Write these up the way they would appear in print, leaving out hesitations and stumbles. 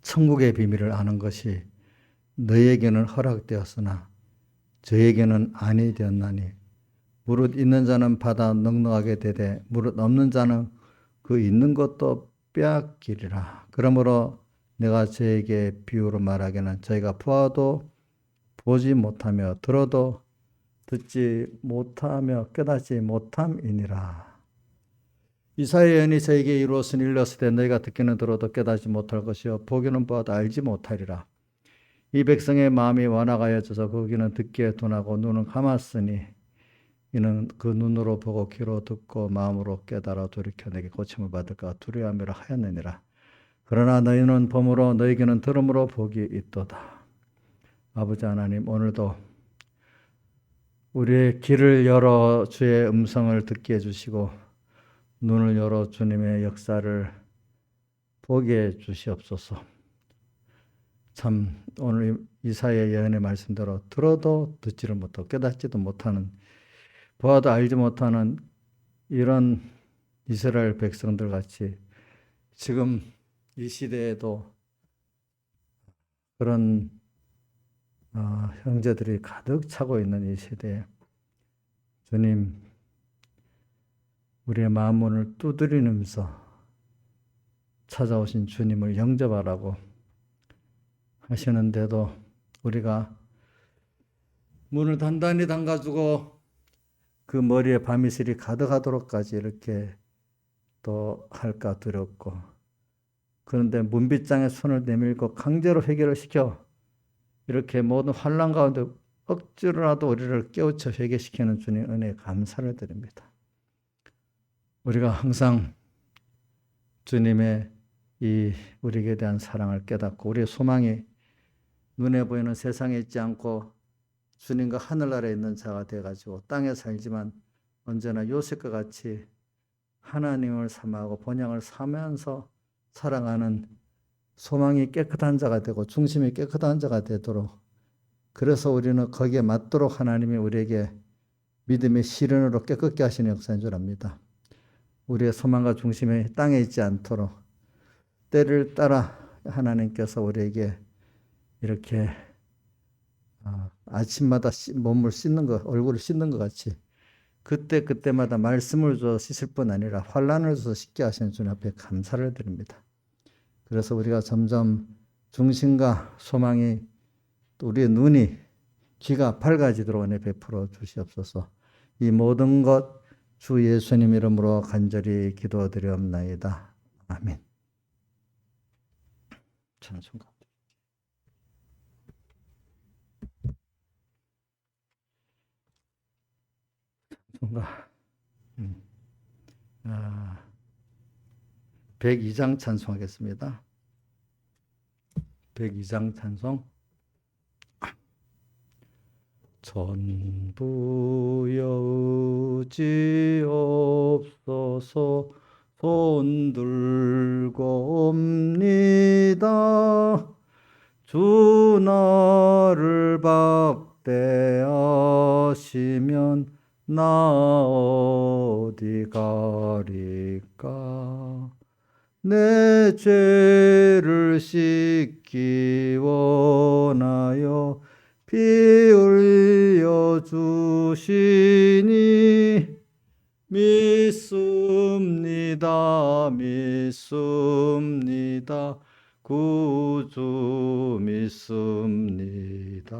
천국의 비밀을 아는 것이 너희에게는 허락되었으나 저에게는 아니 되었나니 무릇 있는 자는 받아 넉넉하게 되되 무릇 없는 자는 그 있는 것도 빼앗기리라. 그러므로 내가 저에게 비유로 말하기는 저희가 보아도 보지 못하며 들어도 듣지 못하며 깨닫지 못함이니라. 이사야 예언이 저에게 이루어진 일렀으되 너희가 듣기는 들어도 깨닫지 못할 것이요 보기는 보아도 알지 못하리라. 이 백성의 마음이 완악하여져서 그 귀는 듣기에 둔하고 눈은 감았으니 이는 그 눈으로 보고 귀로 듣고 마음으로 깨달아 돌이켜 내게 고침을 받을까 두려워함이라 하였느니라. 그러나 너희는 범으로 너희에게는 들음으로 복이 있도다. 아버지 하나님, 오늘도 우리의 귀를 열어 주의 음성을 듣게 해주시고 눈을 열어 주님의 역사를 보게 해주시옵소서. 참 오늘 이사야 예언의 말씀대로 들어도 듣지를 못하고 깨닫지도 못하는, 보아도 알지 못하는 이런 이스라엘 백성들 같이 지금 이 시대에도 그런 형제들이 가득 차고 있는 이 시대에 주님, 우리의 마음문을 두드리면서 찾아오신 주님을 영접하라고 하시는데도 우리가 문을 단단히 잠가주고 그 머리에 밤이슬이 가득하도록까지 이렇게 또 할까 두렵고, 그런데 문빗장에 손을 내밀고 강제로 해결을 시켜 이렇게 모든 환난 가운데 억지로라도 우리를 깨우쳐 회개시키는 주님 은혜에 감사를 드립니다. 우리가 항상 주님의 이 우리에게 대한 사랑을 깨닫고 우리의 소망이 눈에 보이는 세상에 있지 않고 주님과 하늘나라에 있는 자가 되어가지고 땅에 살지만 언제나 요셉과 같이 하나님을 사모하고 본향을 사모하면서 살아가는 소망이 깨끗한 자가 되고 중심이 깨끗한 자가 되도록, 그래서 우리는 거기에 맞도록 하나님이 우리에게 믿음의 시련으로 깨끗게 하시는 역사인 줄 압니다. 우리의 소망과 중심이 땅에 있지 않도록 때를 따라 하나님께서 우리에게 이렇게 아침마다 몸을 씻는 것, 얼굴을 씻는 것 같이 그때마다 말씀을 줘서 씻을 뿐 아니라 환난을 줘서 씻게 하시는 주님 앞에 감사를 드립니다. 그래서 우리가 점점 중심과 소망이, 또 우리의 눈이, 귀가 밝아지도록 은혜 베풀어 주시옵소서. 이 모든 것 주 예수님 이름으로 간절히 기도드리옵나이다. 아멘. 찬송가. 찬송가. 102장 찬송하겠습니다. 102장 찬송. 전부여 의지옵소서 손 들고 옵니다. 주 나를 박대하시면 나 어디 가리까. 내 죄를 씻기 원하여 피 흘려 주시니 믿습니다. 구주 믿습니다.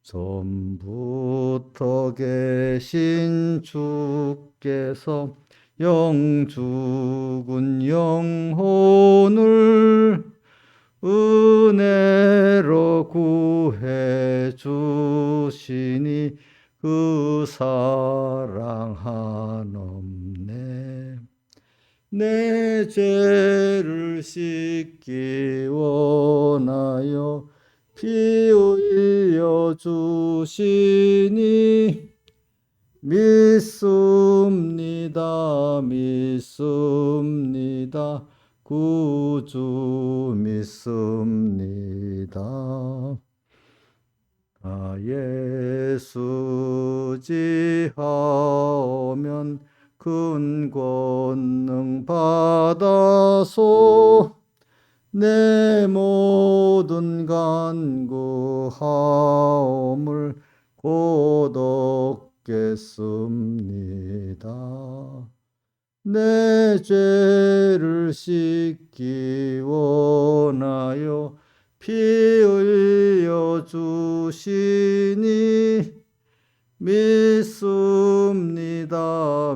전부터 계신 주께서 영죽은 영혼을 은혜로 구해 주시니 그 사랑 한없네. 내 죄를 씻기 원하여 피 흘려 주시니 믿습니다. 구주 믿습니다. 예수 지하오면 큰 권능 받아서 내 모든 간구하옴을 곧 얻겠습니다. 내 죄를 씻기 원하여 피 흘려 주시니 믿습니다.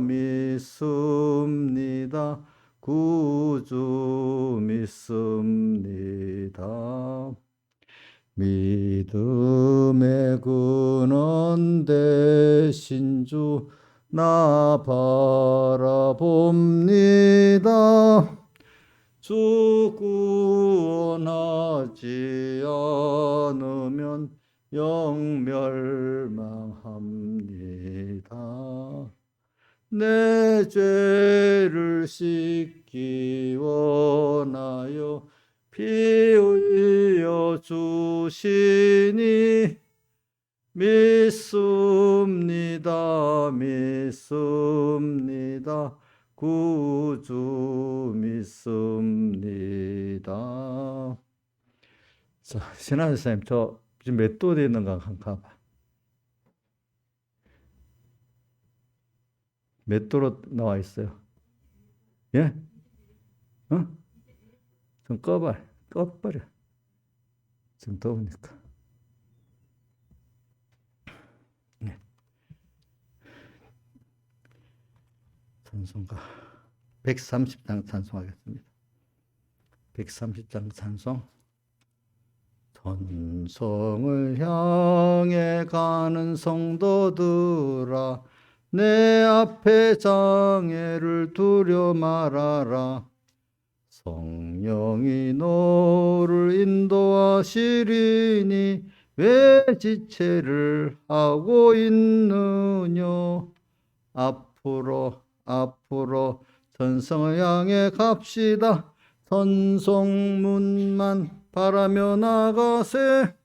믿습니다. 구주 믿습니다. 믿음의 근원 되신 주 나 바라봅니다. 주 구원하지 않으면 영멸망합니다. 내 죄를 씻기 원하여 피 흘려 주시니 믿습니다. 믿습니다. 구주 믿습니다. 자, 신하연 선생님, 저 지금 몇 도에 있는가 한번 가봐. 몇 도로 나와 있어요? 예? 어? 좀 꺼버려. 지금 더우니까. 네. 찬송가 130장 찬송하겠습니다. 130장 찬송. 전성을 향해 가는 성도들아, 내 앞에 장애를 두려 말아라. 성령이 너를 인도하시리니 왜 지체를 하고 있느냐. 앞으로 전성을 향해 갑시다. 전성문만 바라며 나가세.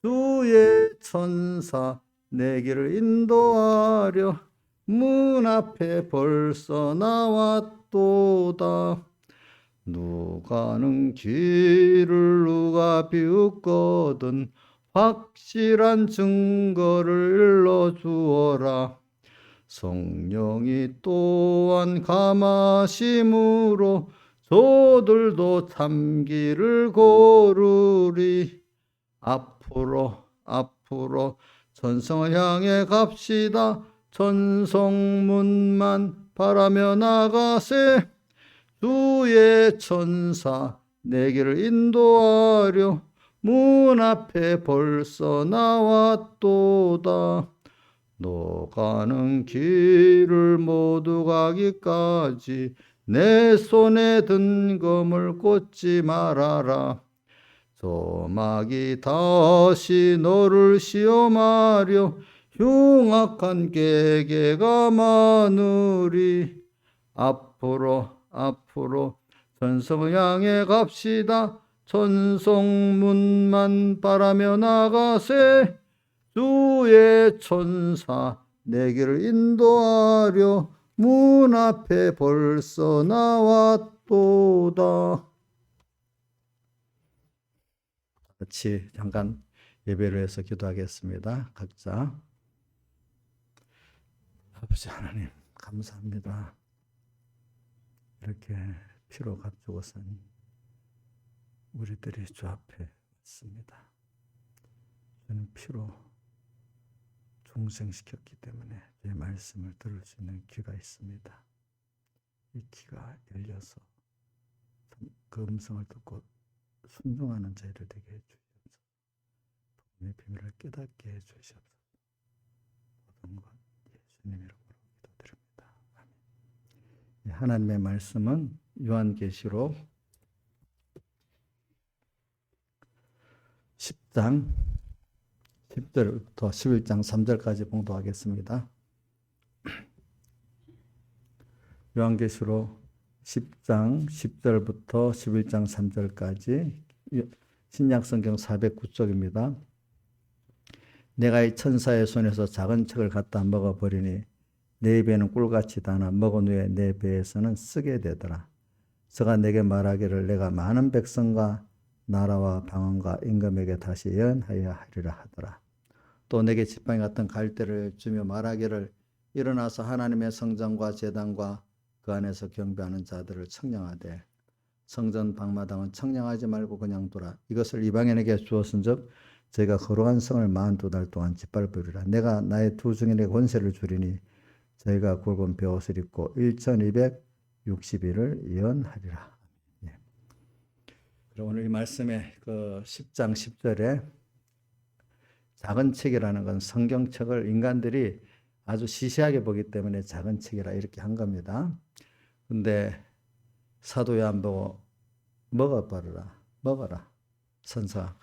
주의 천사 내 길을 인도하려 문 앞에 벌써 나왔도다. 누가는 길을 누가 비웃거든 확실한 증거를 일러주어라. 성령이 또한 감하심으로 저들도 참기를 고르리. 앞으로 전성을 향해 갑시다. 전성문만 바라며 나가세. 주의 천사 내 길을 인도하려 문 앞에 벌써 나왔도다. 너가는 길을 모두 가기까지 내 손에 든 검을 꽂지 말아라. 조막이 다시 너를 시험하려 흉악한 계계가 많으리. 앞으로 전성을 향해 갑시다. 전성문만 바라며 나가세. 주의 천사 내 길을 인도하려 문 앞에 벌써 나왔도다. 같이 잠깐 예배를 해서 기도하겠습니다. 각자. 아버지 하나님 감사합니다. 이렇게 피로 값주고 산 우리들이 주 앞에 왔습니다. 저는 피로 중생시켰기 때문에 제 말씀을 들을 수 있는 귀가 있습니다. 이 귀가 열려서 그 음성을 듣고 순종하는 저희를 되게 해주시옵소서. 복음의 비밀을 깨닫게 해주시옵소서. 모든 것 예수님 이름으로 기도드립니다. 아멘. 하나님의 말씀은 요한계시록 10장 10절부터 11장 3절까지 봉독하겠습니다. 요한계시록 10장 10절부터 11장 3절까지 신약성경 409쪽입니다. 내가 이 천사의 손에서 작은 책을 갖다 먹어버리니 내 입에는 꿀같이 다나 먹은 후에 내 배에서는 쓰게 되더라. 저가 내게 말하기를 내가 많은 백성과 나라와 방언과 임금에게 다시 예언하여 하리라 하더라. 또 내게 지팡이 같은 갈대를 주며 말하기를 일어나서 하나님의 성전과 제단과 그 안에서 경배하는 자들을 청량하되 성전 방마당은 청량하지 말고 그냥 둬라. 이것을 이방인에게 주었은즉 저희가 거룩한 성을 42달 동안 짓밟으리라. 내가 나의 두 증인에게 권세를 주리니 저희가 굵은 베옷을 입고 1260일을 예언하리라. 예. 그럼 오늘 이 말씀의 그 10장 10절에 작은 책이라는 건 성경책을 인간들이 아주 시시하게 보기 때문에 작은 책이라 이렇게 한 겁니다. 근데 사도 요한보고 먹어버려라. 먹어라. 선사.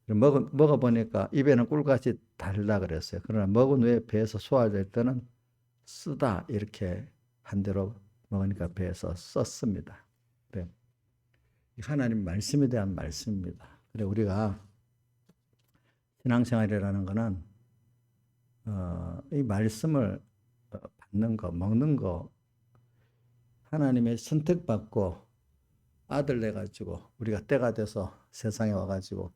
먹어보니까 입에는 꿀같이 달라 그랬어요. 그러나 먹은 후에 배에서 소화될 때는 쓰다 이렇게 한 대로 먹으니까 배에서 썼습니다. 그래. 하나님 말씀에 대한 말씀입니다. 그래 우리가 신앙생활이라는 것은 이 말씀을 받는 거, 먹는 거 하나님의 선택받고 아들 내가지고 우리가 때가 돼서 세상에 와가지고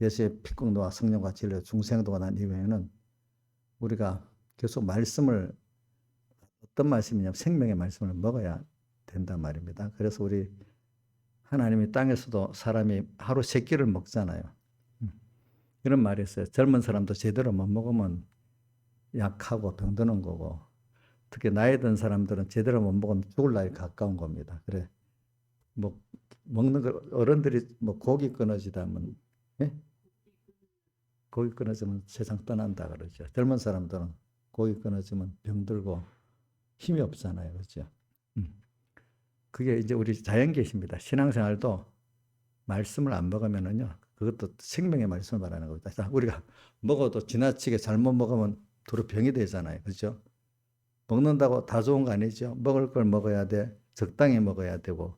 예수의 피공도와 성령과 진리의 중생도가 난 이후에는 우리가 계속 말씀을 어떤 말씀이냐면 생명의 말씀을 먹어야 된단 말입니다. 그래서 우리 하나님이 땅에서도 사람이 하루 3끼를 먹잖아요. 이런 말이 있어요. 젊은 사람도 제대로 못 먹으면 약하고 병드는 거고 특히 나이 든 사람들은 제대로 못 먹으면 죽을 나이 가까운 겁니다. 그래 뭐 먹는 거 어른들이 뭐 고기 끊어지다면 예? 고기 끊어지면 세상 떠난다 그러죠. 젊은 사람들은 고기 끊어지면 병들고 힘이 없잖아요. 그렇죠? 그게 이제 우리 자연계십니다. 신앙생활도 말씀을 안 먹으면은요. 그것도 생명의 말씀을 말하는 겁니다. 우리가 먹어도 지나치게 잘못 먹으면 도로 병이 되잖아요. 그렇죠? 먹는다고 다 좋은 거 아니죠. 먹을 걸 먹어야 돼. 적당히 먹어야 되고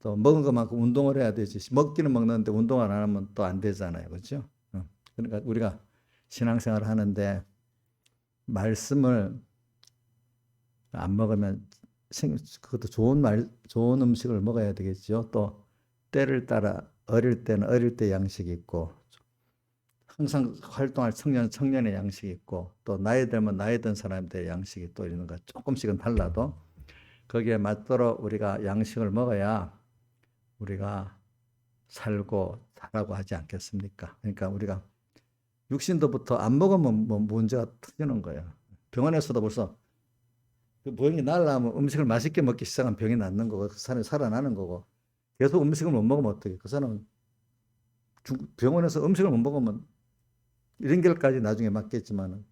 또 먹은 것만큼 운동을 해야 되지. 먹기는 먹는데 운동을 안 하면 또 안 되잖아요. 그렇죠? 그러니까 우리가 신앙생활을 하는데 말씀을 안 먹으면 그것도 좋은 음식을 먹어야 되겠죠. 또 때를 따라 어릴 때는 어릴 때 양식이 있고 항상 활동할 청년의 양식이 있고 또 나이 들면 나이 든 사람들의 양식이 또 있는 거 조금씩은 달라도 거기에 맞도록 우리가 양식을 먹어야 우리가 살고 자라고 하지 않겠습니까? 그러니까 우리가 육신도부터 안 먹으면 뭐 문제가 터지는 거예요. 병원에서도 벌써 그 병이 날라면 음식을 맛있게 먹기 시작하면 병이 낫는 거고 그 사람이 살아나는 거고 계속 음식을 못 먹으면 어떻게 그 사람은 병원에서 음식을 못 먹으면 링겔까지 나중에 맞겠지만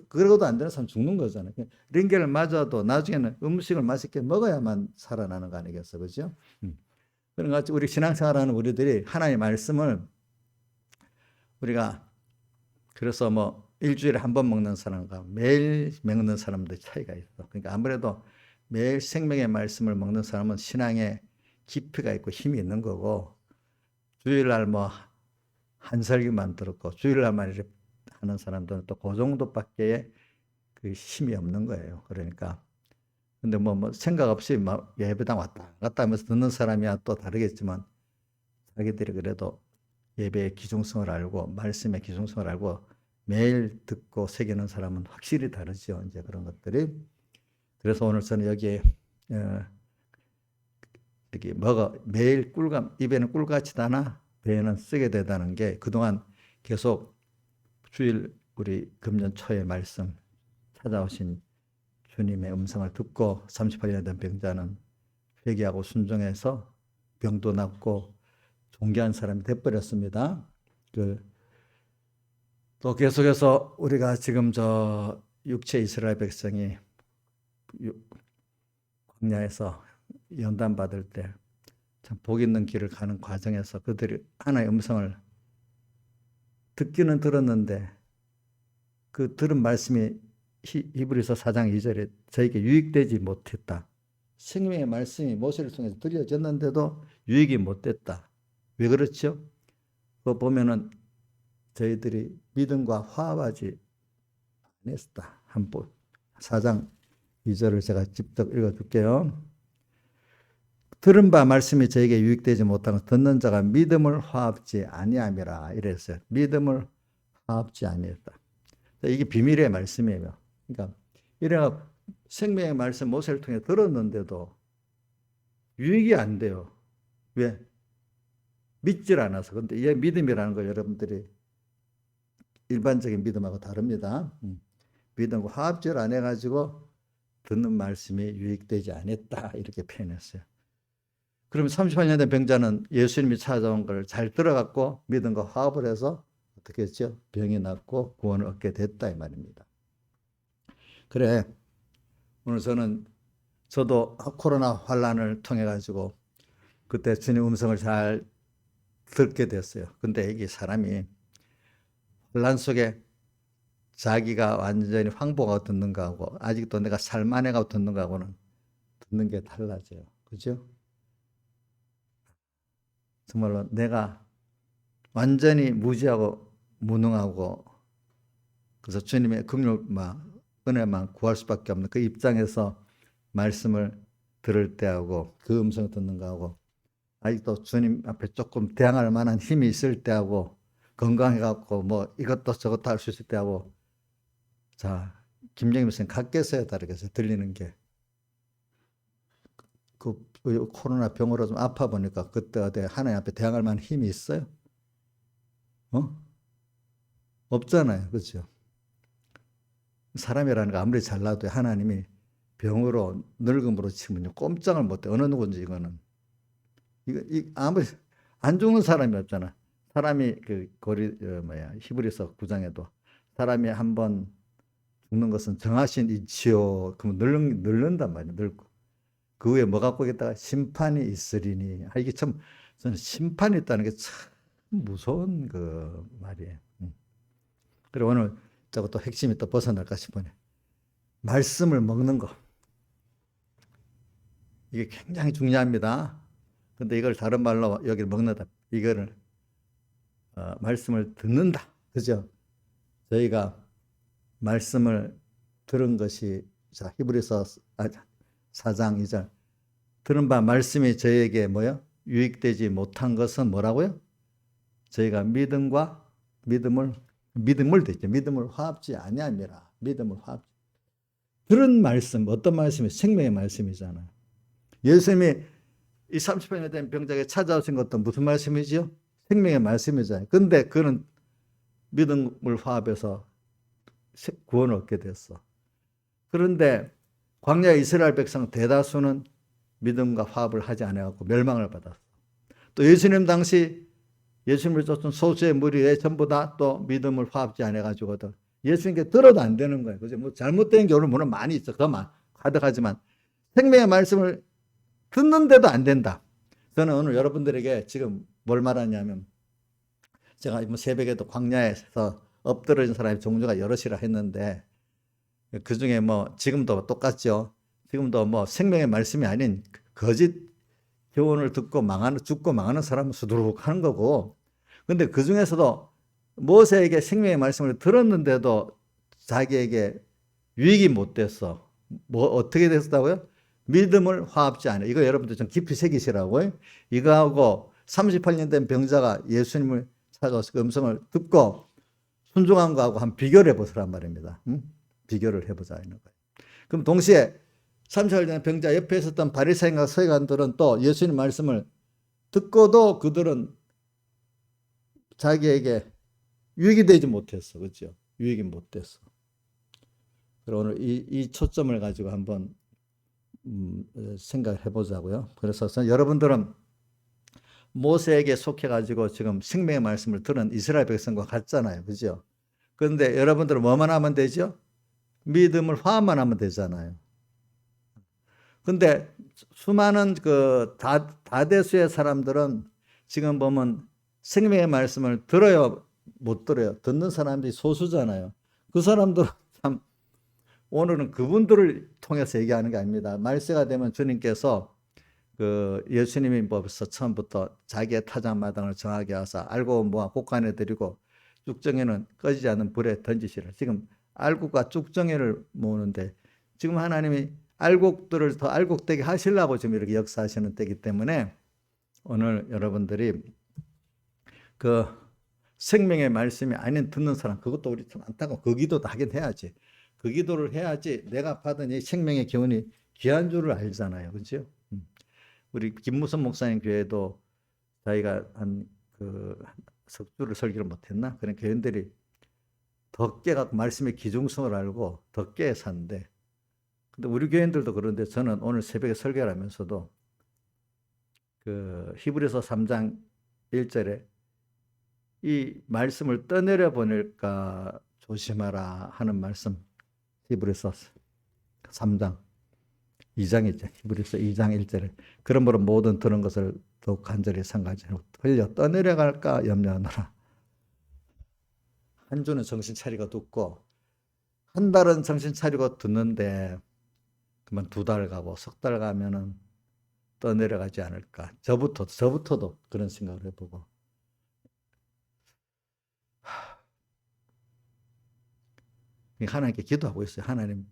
그러고도 안 되는 사람 죽는 거잖아요. 링겔을 맞아도 나중에는 음식을 맛있게 먹어야만 살아나는 거 아니겠어, 그렇죠? 그런 것 같이 우리 신앙생활하는 우리들이 하나님의 말씀을 우리가 그래서 뭐 일주일에 한 번 먹는 사람과 매일 먹는 사람들 차이가 있어. 그러니까 아무래도 매일 생명의 말씀을 먹는 사람은 신앙에 깊이가 있고 힘이 있는 거고 주일날 뭐 한 설교만 들었고 주일날만 이렇게 하는 사람들은 또 그 정도밖에 그 힘이 없는 거예요. 그러니까 근데 뭐 생각 없이 막 예배당 왔다 갔다 하면서 듣는 사람이야 또 다르겠지만 자기들이 그래도 예배의 기중성을 알고 말씀의 기중성을 알고 매일 듣고 새기는 사람은 확실히 다르죠. 이제 그런 것들이. 그래서 오늘 저는 여기 매일 입에는 꿀같이 다나 배에는 쓰게 되다는 게 그동안 계속 주일 우리 금년 초에 말씀 찾아오신 주님의 음성을 듣고 38년 된 병자는 회개하고 순종해서 병도 낫고 존귀한 사람이 돼버렸습니다. 또 계속해서 우리가 지금 저 육체 이스라엘 백성이 광야에서 연단 받을 때 참 복 있는 길을 가는 과정에서 그들이 하나의 음성을 듣기는 들었는데 그 들은 말씀이 히브리서 4장 2절에 저에게 유익되지 못했다. 생명의 말씀이 모세를 통해서 들려졌는데도 유익이 못됐다. 왜 그렇죠? 그거 보면은 저희들이 믿음과 화합하지 않았다. 4장 2절을 제가 직접 읽어줄게요. 들은 바 말씀이 저에게 유익되지 못한 것 듣는 자가 믿음을 화합지 아니함이라 이랬어요. 믿음을 화합지 아니했다. 이게 비밀의 말씀이에요. 그러니까 이래가 생명의 말씀 모세를 통해 들었는데도 유익이 안 돼요. 왜? 믿질 않아서. 근데 이 믿음이라는 거 여러분들이 일반적인 믿음하고 다릅니다. 믿음과 화합질 안 해가지고 듣는 말씀이 유익되지 않았다 이렇게 표현했어요. 그러면 38년 된 병자는 예수님이 찾아온 걸 잘 들어갖고 믿음과 화합을 해서 어떻게 했죠? 병이 낫고 구원을 얻게 됐다 이 말입니다. 그래 오늘 저도 코로나 환란을 통해 가지고 그때 주님 음성을 잘 듣게 됐어요. 근데 이게 사람이 혼란 속에 자기가 완전히 황보가 듣는 거하고 아직도 내가 살만해가 듣는 거하고는 듣는 게 달라져요. 그죠? 정말로 내가 완전히 무지하고 무능하고 그래서 주님의 긍휼만 은혜만 구할 수밖에 없는 그 입장에서 말씀을 들을 때하고 그 음성을 듣는 거하고 아직도 주님 앞에 조금 대항할 만한 힘이 있을 때하고 건강해갖고 뭐 이것도 저것도 할 수 있을 때하고 자 김정일 목사님 각계서야 다르겠어요. 들리는 게 그 코로나 병으로 좀 아파 보니까 그때 어디 하나님 앞에 대항할 만한 힘이 있어요? 없잖아요. 그렇죠? 사람이라는 거 아무리 잘나도 하나님이 병으로 늙음으로 치면요 꼼짝을 못해. 어느 누군지 이거는 아무리 안 죽는 사람이 없잖아. 사람이 그 히브리서 9장에도 사람이 한번 죽는 것은 정하신 이치요. 그러면 늙는단 말이야. 늙고 그 후에 뭐 갖고 있다가 심판이 있으리니. 이게 참 저는 심판이 있다는 게 참 무서운 그 말이에요. 그리고 오늘 저것도 핵심이 또 벗어날까 싶으네. 말씀을 먹는 거. 이게 굉장히 중요합니다. 근데 이걸 다른 말로 여기를 먹는다. 이거를 말씀을 듣는다. 그죠? 저희가 말씀을 들은 것이 자 히브리서 4장 2절 들은 바 말씀이 저에게 뭐요? 유익되지 못한 것은 뭐라고요? 저희가 믿음을 되죠. 믿음을 화합지 아니함이라. 믿음을 화합. 들은 말씀 어떤 말씀이 생명의 말씀이잖아요. 예수님이 이 38년 된 병자에게 찾아오신 것도 무슨 말씀이지요? 생명의 말씀이잖아요. 근데 그는 믿음을 화합해서 구원을 얻게 됐어. 그런데 광야 이스라엘 백성 대다수는 믿음과 화합을 하지 않아갖고 멸망을 받았어. 또 예수님 당시 예수님을 쫓은 소수의 무리에 전부 다 또 믿음을 화합지 않아가지고도 예수님께 들어도 안 되는 거예요. 그죠? 뭐 잘못된 경우는 물론 많이 있어. 더 가득하지만 생명의 말씀을 듣는데도 안 된다. 저는 오늘 여러분들에게 지금 뭘 말하냐면 제가 새벽에도 광야에서 엎드러진 사람이 종류가 여럿이라 했는데 그 중에 뭐 지금도 똑같죠. 지금도 뭐 생명의 말씀이 아닌 거짓 교훈을 듣고 죽고 망하는 사람은 수두룩 하는 거고 근데 그 중에서도 모세에게 생명의 말씀을 들었는데도 자기에게 유익이 못 됐어. 뭐 어떻게 됐다고요? 믿음을 화합지 않아. 이거 여러분들 좀 깊이 새기시라고요. 이거하고 38년 된 병자가 예수님을 찾아와서 그 음성을 듣고 순종한 거하고 한번 비교를 해보시란 말입니다. 비교를 해보자 이런 거예요. 그럼 동시에 38년 된 병자 옆에 있었던 바리새인과 서기관들은 또 예수님 말씀을 듣고도 그들은 자기에게 유익이 되지 못했어. 그렇죠? 유익이 못 됐어. 그리고 오늘 이 초점을 가지고 한번 생각해 보자고요. 그래서 여러분들은 모세에게 속해 가지고 지금 생명의 말씀을 들은 이스라엘 백성과 같잖아요. 그죠? 그런데 여러분들은 뭐만 하면 되죠? 믿음을 화합만 하면 되잖아요. 근데 수많은 그 다대수의 사람들은 지금 보면 생명의 말씀을 들어요, 못 들어요. 듣는 사람들이 소수잖아요. 그 사람들은 참 오늘은 그분들을 통해서 얘기하는 게 아닙니다. 말세가 되면 주님께서 그 예수님이 벌써 처음부터 자기의 타작마당을 정하게 하사 알고 모아 곡간에 드리고 쭉정이는 꺼지지 않는 불에 던지시라. 지금 알고가 쭉정이를 모으는데 지금 하나님이 알곡들을 더 알곡되게 하시려고 지금 이렇게 역사하시는 때이기 때문에 오늘 여러분들이 그 생명의 말씀이 아닌 듣는 사람, 그것도 우리 좀 안타까워. 그 기도도 하긴 해야지. 그 기도를 해야지 내가 받은 이 생명의 기운이 귀한 줄을 알잖아요. 그죠? 우리 김무선 목사님 교회도 자기가 한 그 석주를 설교를 못했나? 그런 교인들이 더 깨갖고 말씀의 기중성을 알고 더 깨 사는데, 근데 우리 교인들도 그런데 저는 오늘 새벽에 설교를 하면서도 그 히브리서 3장 1절에 이 말씀을 떠내려 보낼까 조심하라 하는 말씀, 히브리서 3장 2장이죠. 히브리서 2장 1절에 그러므로 모든 들은 것을 더욱 간절히 상가지로 흘려 떠내려갈까 염려하노라. 한 주는 정신 차리고 듣고 한 달은 정신 차리고 듣는데 그러면 2달 가고 석 달 가면은 떠내려가지 않을까. 저부터도 그런 생각을 해보고 하나님께 기도하고 있어요. 하나님,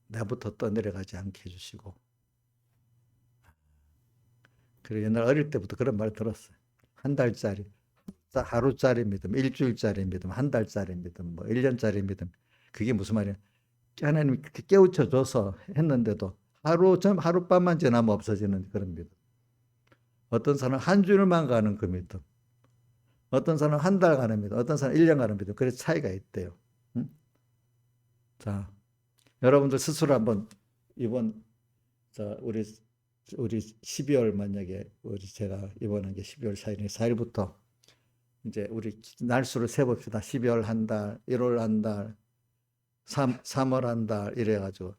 나부터 떠내려가지 않게 해주시고. 그리고 옛날 어릴 때부터 그런 말 들었어요. 한 달짜리, 하루짜리 믿음, 일주일짜리 믿음, 한 달짜리 믿음, 뭐 1년짜리 믿음. 그게 무슨 말이야? 하나님이 깨우쳐줘서 했는데도 하룻밤만 지나면 없어지는 그런 믿음. 어떤 사람은 한 주일만 가는 그 믿음. 어떤 사람은 한 달 가는 믿음. 어떤 사람은 1년 가는 믿음. 그래서 차이가 있대요. 응? 자, 여러분들 스스로 한번 이번 우리 12월 만약에 제가 입원한 게 12월 4일부터 이제 우리 날수를 세봅시다. 12월 한 달, 1월 한 달, 3월 한 달 이래가지고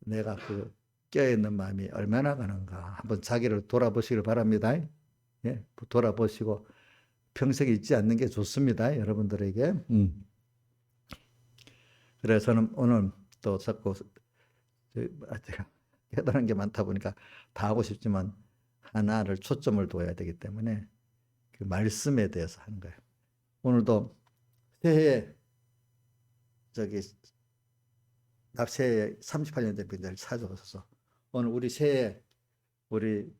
내가 그 깨어있는 마음이 얼마나 가는가 한번 자기를 돌아보시길 바랍니다. 예, 돌아보시고 평생 잊지 않는 게 좋습니다. 여러분들에게. 그래서 저는 오늘 또 자꾸 제가 깨달은 게 많다 보니까 다 하고 싶지만 하나를 초점을 둬야 되기 때문에 그 말씀에 대해서 하는 거예요. 오늘도 새해 새해 38년 된 분들 찾아오셔서 오늘 우리 새해 우리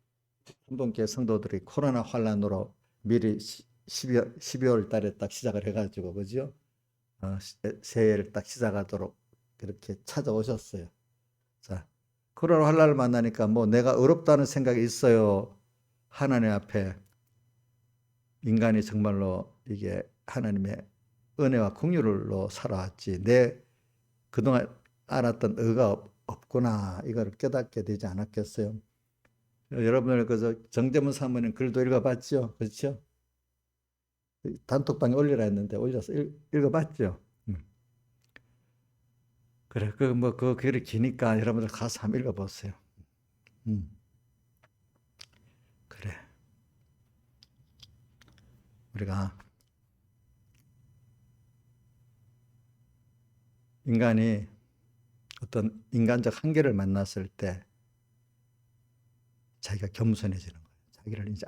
한동교회 성도들이 코로나 환란으로 미리 12월 달에 딱 시작을 해가지고 그죠? 새해를 딱 시작하도록 그렇게 찾아오셨어요. 자, 코로나 환란을 만나니까 뭐 내가 어렵다는 생각이 있어요. 하나님 앞에 인간이 정말로 이게 하나님의 은혜와 긍휼로 살아왔지 내 그동안 알았던 의가 없구나 이걸 깨닫게 되지 않았겠어요? 여러분들 그저 정재문 사모님 글도 읽어봤죠? 그렇죠? 단톡방에 올리라 했는데 올려서 읽어봤죠? 그래, 그 글이 기니까 여러분들 가서 한번 읽어보세요. 그래. 우리가 인간이 어떤 인간적 한계를 만났을 때 자기가 겸손해지는 거예요. 자기를 이제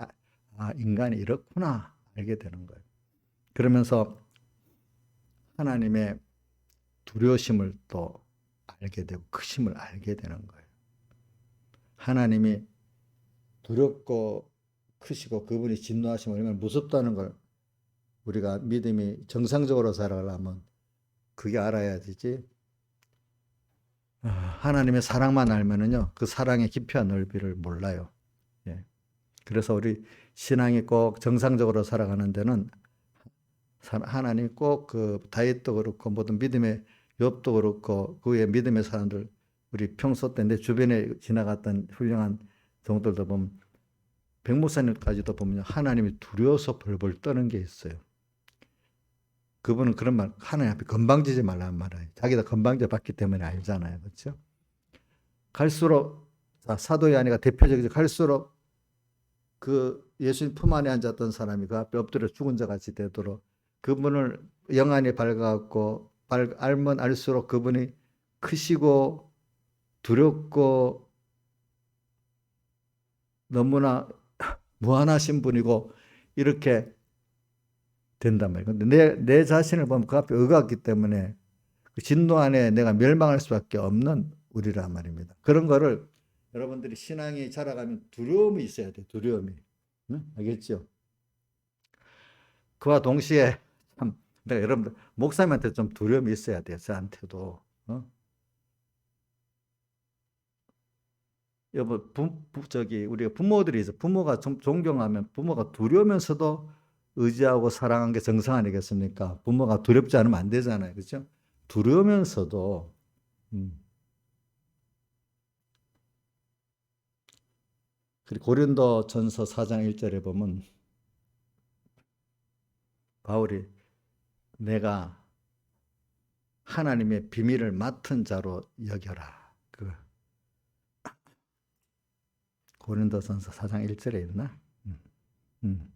인간이 이렇구나 알게 되는 거예요. 그러면서 하나님의 두려우심을 또 알게 되고 크심을 알게 되는 거예요. 하나님이 두렵고 크시고 그분이 진노하시면 얼마나 무섭다는 걸 우리가 믿음이 정상적으로 살아가려면 그게 알아야 되지. 하나님의 사랑만 알면은요, 그 사랑의 깊이와 넓이를 몰라요. 예. 그래서 우리 신앙이 꼭 정상적으로 살아가는 데는 하나님 꼭 그 다윗도 그렇고 모든 믿음의 욥도 그렇고 그 외에 믿음의 사람들 우리 평소 때 내 주변에 지나갔던 훌륭한 종들도 보면 백목사님까지도 보면 하나님이 두려워서 벌벌 떠는 게 있어요. 그분은 그런 말, 하나님 앞에 건방지지 말라는 말이에요. 자기도 건방져 봤기 때문에 알잖아요. 그렇죠? 갈수록 사도 요한이가 대표적이죠. 갈수록 그 예수님 품 안에 앉았던 사람이 그 앞에 엎드려 죽은 자 같이 되도록 그분을 영안이 밝아갖고 알면 알수록 그분이 크시고 두렵고 너무나 무한하신 분이고 이렇게 된단 말이에요. 근데 내 자신을 보면 그 앞에 의가 없기 때문에 그 진노 안에 내가 멸망할 수밖에 없는 우리란 말입니다. 그런 거를 여러분들이 신앙이 자라가면 두려움이 있어야 돼. 두려움이. 응? 알겠죠? 그와 동시에 참 내가 여러분들 목사님한테 좀 두려움이 있어야 돼요. 저한테도. 어? 여보, 저기 우리가 부모들이 있어. 부모가 좀 존경하면 부모가 두려우면서도 의지하고 사랑한 게 정상 아니겠습니까? 부모가 두렵지 않으면 안 되잖아요. 그렇죠? 두려우면서도 그리고 고린도 전서 4장 1절에 보면 바울이 내가 하나님의 비밀을 맡은 자로 여겨라. 그 고린도전서 4장 1절에 있나? 음.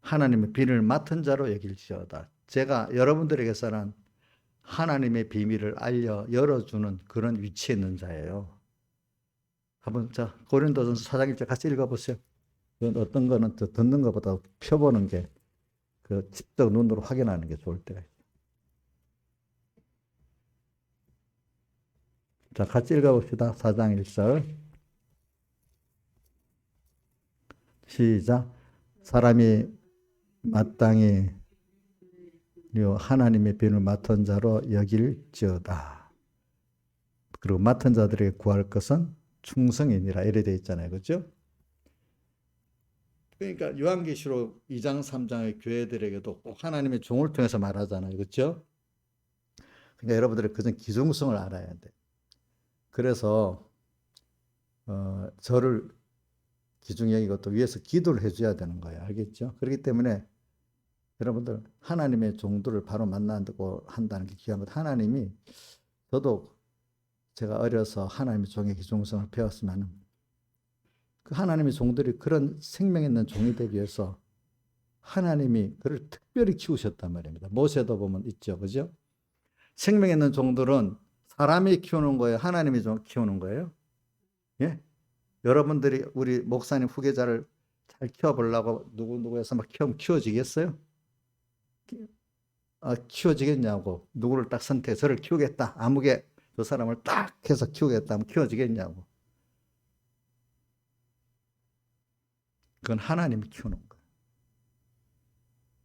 하나님의 비밀을 맡은 자로 여길지어다. 제가 여러분들에게서는 하나님의 비밀을 열어주는 그런 위치에 있는 자예요. 한번 자 고린도전서 4장 1절 같이 읽어보세요. 어떤 거는 듣는 것보다 펴보는 게 그 직접 눈으로 확인하는 게 좋을 때가 있어요. 자 같이 읽어봅시다. 4장 1절 시작. 사람이 마땅히 하나님의 비밀을 맡은 자로 여길지어다. 그리고 맡은 자들에게 구할 것은 충성이니라 이래 되어 있잖아요. 그렇죠? 그러니까 요한계시록 2장 3장의 교회들에게도 꼭 하나님의 종을 통해서 말하잖아요. 그렇죠? 그러니까 여러분들이 그전 기중성을 알아야 돼. 그래서 저를 기중 여기고 또 위에서 기도를 해줘야 되는 거예요. 알겠죠? 그렇기 때문에 여러분들 하나님의 종들을 바로 만나고 한다는 게 귀한 것. 하나님이 저도 제가 어려서 하나님의 종의 기중성을 배웠으면 그 하나님의 종들이 그런 생명 있는 종이 되기 위해서 하나님이 그를 특별히 키우셨단 말입니다. 모세도 보면 있죠. 그죠? 생명 있는 종들은 사람이 키우는 거예요? 하나님이 키우는 거예요? 예? 여러분들이 우리 목사님 후계자를 잘 키워보려고 누구에서 막 키워지겠어요? 키워지겠냐고. 누구를 딱 선택해서 저를 키우겠다. 아무개 저 사람을 딱 해서 키우겠다 하면 키워지겠냐고. 그건 하나님이 키우는 거예요.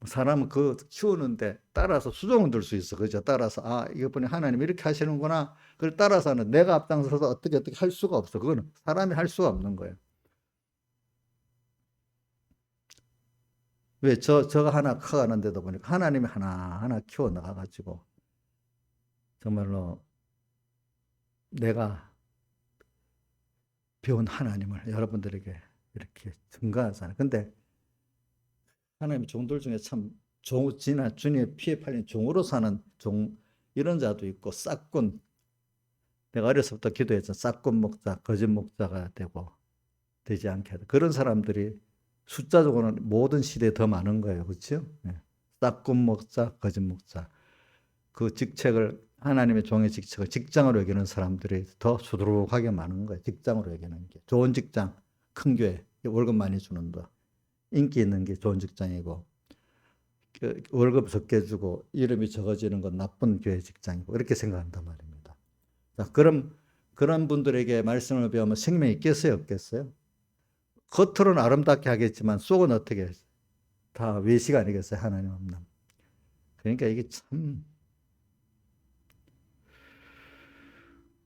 사람은 그 키우는데 따라서 수종은 들 수 있어. 그죠? 따라서, 이번에 하나님 이렇게 하시는구나. 그걸 따라서는 내가 앞장서서 어떻게 할 수가 없어. 그거는 사람이 할 수가 없는 거예요. 왜? 저가 하나 커가는데도 보니까 하나님이 하나하나 키워 나가가지고 정말로 내가 배운 하나님을 여러분들에게 이렇게 증거하잖아요. 근데 하나님의 종들 중에 참 주님의 피에 팔린 종으로 사는 종, 이런 자도 있고, 싹군. 내가 어려서부터 기도했잖아. 싹군 목자, 거짓 목자가 되지 않게 하다. 그런 사람들이 숫자적으로는 모든 시대에 더 많은 거예요. 그렇죠? 네. 싹군 목자, 거짓 목자. 그 직책을, 하나님의 종의 직책을 직장으로 여기는 사람들이 더 수두룩하게 많은 거예요. 직장으로 여기는 게. 좋은 직장, 큰 교회, 월급 많이 주는 거. 인기 있는 게 좋은 직장이고, 월급 적게 주고 이름이 적어지는 건 나쁜 교회 직장이고, 이렇게 생각한단 말입니다. 자, 그런 분들에게 말씀을 배우면 생명이 있겠어요, 없겠어요? 겉으로는 아름답게 하겠지만 속은 어떻게 해요? 다 외식 아니겠어요? 하나님 없는. 그러니까 이게 참,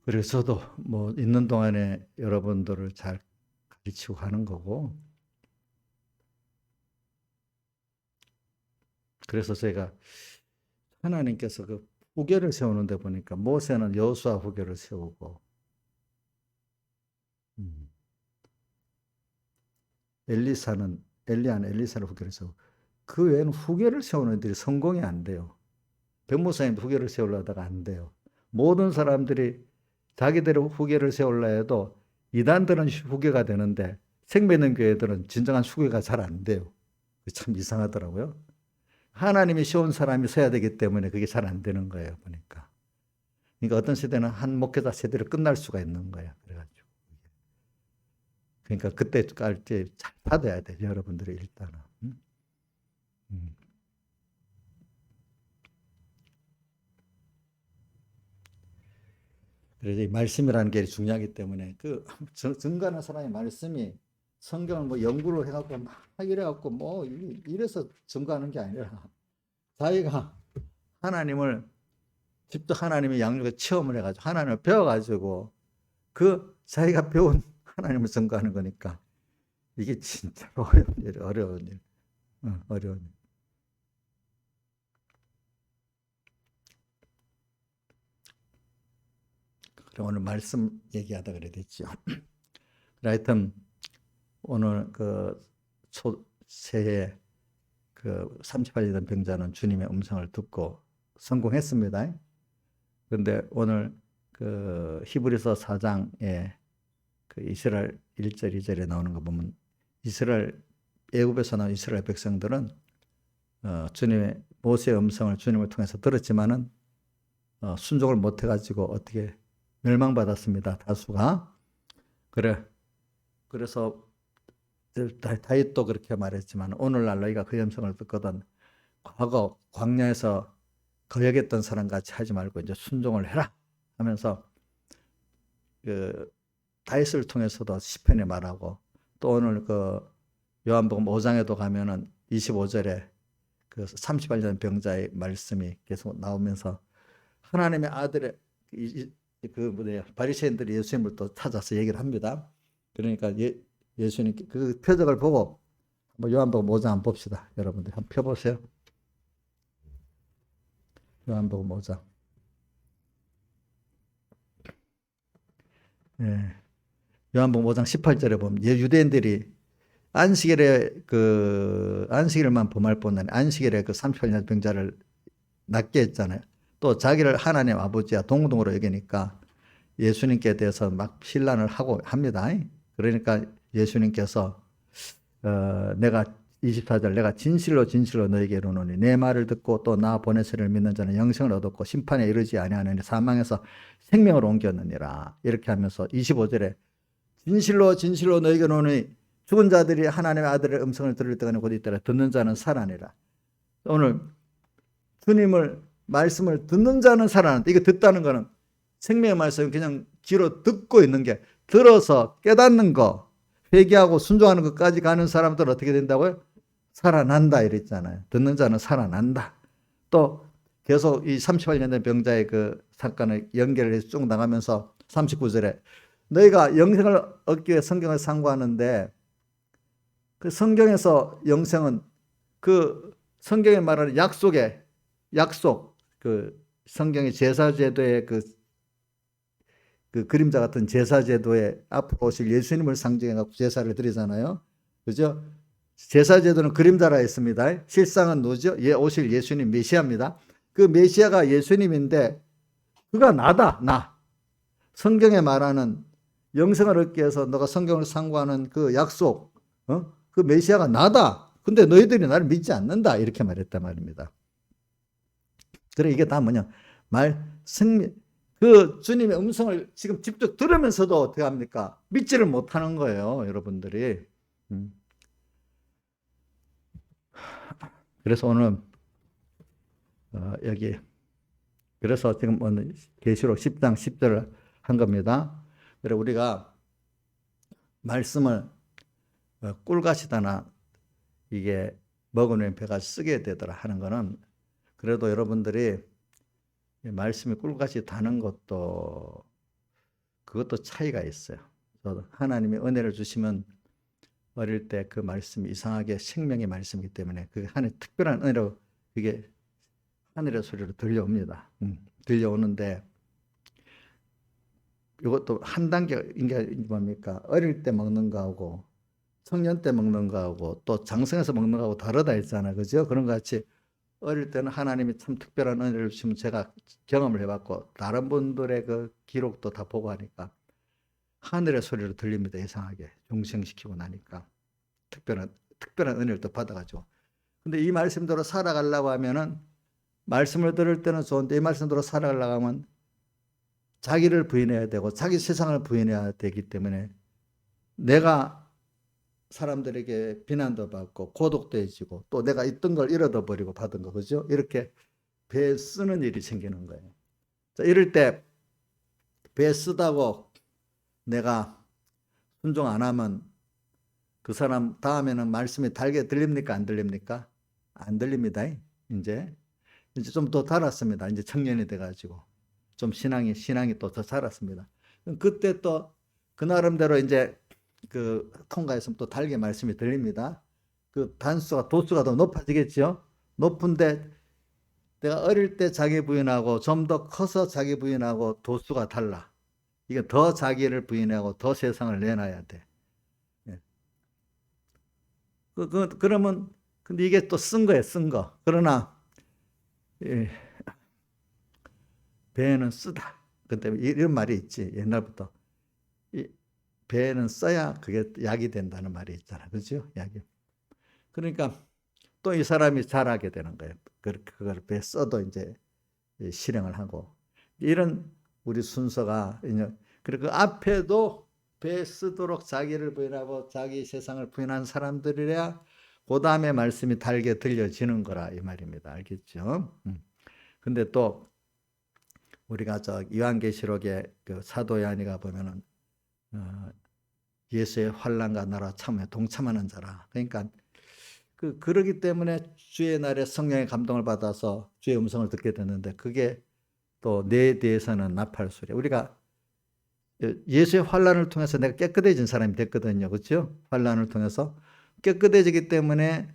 그래서 저도 뭐 있는 동안에 여러분들을 잘 가르치고 가는 거고, 그래서 제가 하나님께서 그 후계를 세우는데 보니까 모세는 여호수아 후계를 세우고, 엘리야는 엘리사를 후계를 세우고, 그 외에는 후계를 세우는 애들이 성공이 안 돼요. 백목사님도 후계를 세우려다가 안 돼요. 모든 사람들이 자기들의 후계를 세우려 해도 이단들은 후계가 되는데 생명 있는 교회들은 진정한 후계가 잘 안 돼요. 참 이상하더라고요. 하나님이 세운 사람이 서야 되기 때문에 그게 잘 안 되는 거예요, 보니까. 그러니까 어떤 세대는 한 목회자 세대로 끝날 수가 있는 거예요. 그래가지고. 그러니까 그때까지 잘 받아야 돼요, 여러분들이 일단은. 그래서 이 말씀이라는 게 중요하기 때문에 그 증거하는 사람의 말씀이 성경을 뭐 연구를 해갖고 막 이래갖고 뭐 이래서 증거하는 게 아니라 자기가 하나님을 직접 하나님의 양육에 체험을 해가지고 하나님을 배워가지고 그 자기가 배운 하나님을 증거하는 거니까 이게 진짜 어려운 일. 어려운 일. 그래 오늘 말씀 얘기하다 그래 됐죠. 하여튼 오늘 그 새해 그 38년 된 병자는 주님의 음성을 듣고 성공했습니다. 그런데 오늘 그 히브리서 4장에 그 이스라엘 1절 2절에 나오는 거 보면 이스라엘 애굽에서 나온 이스라엘 백성들은 주님의 모세의 음성을 주님을 통해서 들었지만은 순종을 못 해가지고 어떻게 멸망받았습니다. 다수가. 그래서 다윗도 그렇게 말했지만 오늘날 너희가 그 음성을 듣거든 과거 광야에서 거역했던 사람 같이 하지 말고 이제 순종을 해라 하면서 그 다윗을 통해서도 시편에 말하고 또 오늘 그 요한복음 5장에도 가면은 25절에 그 38년 병자의 말씀이 계속 나오면서 하나님의 아들의 그 뭐냐 바리새인들이 예수님을 또 찾아서 얘기를 합니다. 그러니까 예수님 그 표적을 보고 한번 요한복음 5장 한번 봅시다. 여러분들 한번 펴보세요. 요한복음 5장. 예. 요한복음 5장 18절에 보면 유대인들이 안식일만 범할 뿐만 아니라 안식일에 그 38년 병자를 낫게 했잖아요. 또 자기를 하나님 아버지와 동등으로 여기니까 예수님께 대해서 막 신란을 하고 합니다. 그러니까 예수님께서 내가 24절 내가 진실로 너에게 이르노니 내 말을 듣고 또 나 보내서를 믿는 자는 영생을 얻었고 심판에 이르지 아니하느니 사망에서 생명으로 옮겼느니라. 이렇게 하면서 25절에 진실로 너에게 이르노니 죽은 자들이 하나님의 아들의 음성을 들을 때가 곧 있더라. 듣는 자는 살아나리라. 오늘 주님을 말씀을 듣는 자는 살아난다. 이거 듣다는 거는 생명의 말씀을 그냥 귀로 듣고 있는 게 들어서 깨닫는 거 회개하고 순종하는 것까지 가는 사람들은 어떻게 된다고요? 살아난다 이랬잖아요. 듣는 자는 살아난다. 또 계속 이 38년 된 병자의 그 사건을 연결을 해서 쭉 나가면서 39절에 너희가 영생을 얻기 위해 성경을 상고하는데 그 성경에서 영생은 그 성경에 말하는 약속 그 성경의 제사제도의 그 그림자 같은 제사제도에 앞으로 오실 예수님을 상징해서 제사를 드리잖아요. 그죠? 제사제도는 그림자라 했습니다. 실상은 누구죠? 오실 예수님 메시아입니다. 그 메시아가 예수님인데 그가 나. 성경에 말하는 영생을 얻기 위해서 너가 성경을 상고하는 그 약속, 그 메시아가 나다. 근데 너희들이 나를 믿지 않는다. 이렇게 말했단 말입니다. 그래 이게 다 뭐냐? 그 주님의 음성을 지금 직접 들으면서도 어떻게 합니까? 믿지를 못하는 거예요, 여러분들이. 그래서 오늘 여기 그래서 지금 오늘 계시록 10장 10절을 한 겁니다. 그래 우리가 말씀을 꿀같이다나 이게 먹으면 배가 쓰게 되더라 하는 거는 그래도 여러분들이 말씀이 꿀같이 다는 것도 그것도 차이가 있어요. 하나님이 은혜를 주시면 어릴 때 그 말씀이 이상하게 생명의 말씀이기 때문에 그 하늘 특별한 은혜로 그게 하늘의 소리로 들려옵니다. 들려오는데 이것도 한 단계인 게 뭡니까? 어릴 때 먹는 거하고 청년 때 먹는 거하고 또 장성해서 먹는 거하고 다르다 했잖아요. 그죠? 그런 것 같이 어릴 때는 하나님이 참 특별한 은혜를 주시면 제가 경험을 해봤고 다른 분들의 그 기록도 다 보고 하니까 하늘의 소리로 들립니다. 이상하게 중생시키고 나니까 특별한 은혜를 또 받아가지고. 근데 이 말씀대로 살아가려고 하면은 말씀을 들을 때는 좋은데 이 말씀대로 살아가려고 하면 자기를 부인해야 되고 자기 세상을 부인해야 되기 때문에 내가 사람들에게 비난도 받고 고독도 해지고 또 내가 있던 걸 잃어도 버리고 받은 거 그죠? 이렇게 배 쓰는 일이 생기는 거예요. 자, 이럴 때 배 쓰다고 내가 순종 안 하면 그 사람 다음에는 말씀이 달게 들립니까? 안 들립니까? 안 들립니다. 이제 좀 더 자랐습니다. 이제 청년이 돼가지고 좀 신앙이 또 더 자랐습니다. 그때 또 그 나름대로 이제 그 통과했으면 또 달게 말씀이 들립니다. 그 단수가 도수가 더 높아지겠죠. 높은데 내가 어릴 때 자기 부인하고 좀 더 커서 자기 부인하고 도수가 달라. 이게 더 자기를 부인하고 더 세상을 내놔야 돼. 예. 그러면 근데 이게 또 쓴 거예요, 쓴 거. 그러나 예, 배는 쓰다. 근데 이런 말이 있지 옛날부터. 배는 써야 그게 약이 된다는 말이 있잖아, 그죠? 약이. 그러니까 또 이 사람이 잘하게 되는 거예요. 그걸 배 써도 이제 실행을 하고 이런 우리 순서가 그리고 그 앞에도 배 쓰도록 자기를 부인하고 자기 세상을 부인한 사람들이라 그 다음에 말씀이 달게 들려지는 거라 이 말입니다. 알겠죠? 근데 또 우리가 저 요한계시록에 그 사도 요한이가 보면은 예수의 환난과 나라 참에 동참하는 자라. 그러니까 그러기 때문에 주의 날에 성령의 감동을 받아서 주의 음성을 듣게 됐는데 그게 또 내 대해서는 나팔 소리. 우리가 예수의 환난을 통해서 내가 깨끗해진 사람이 됐거든요. 그렇죠? 환난을 통해서 깨끗해지기 때문에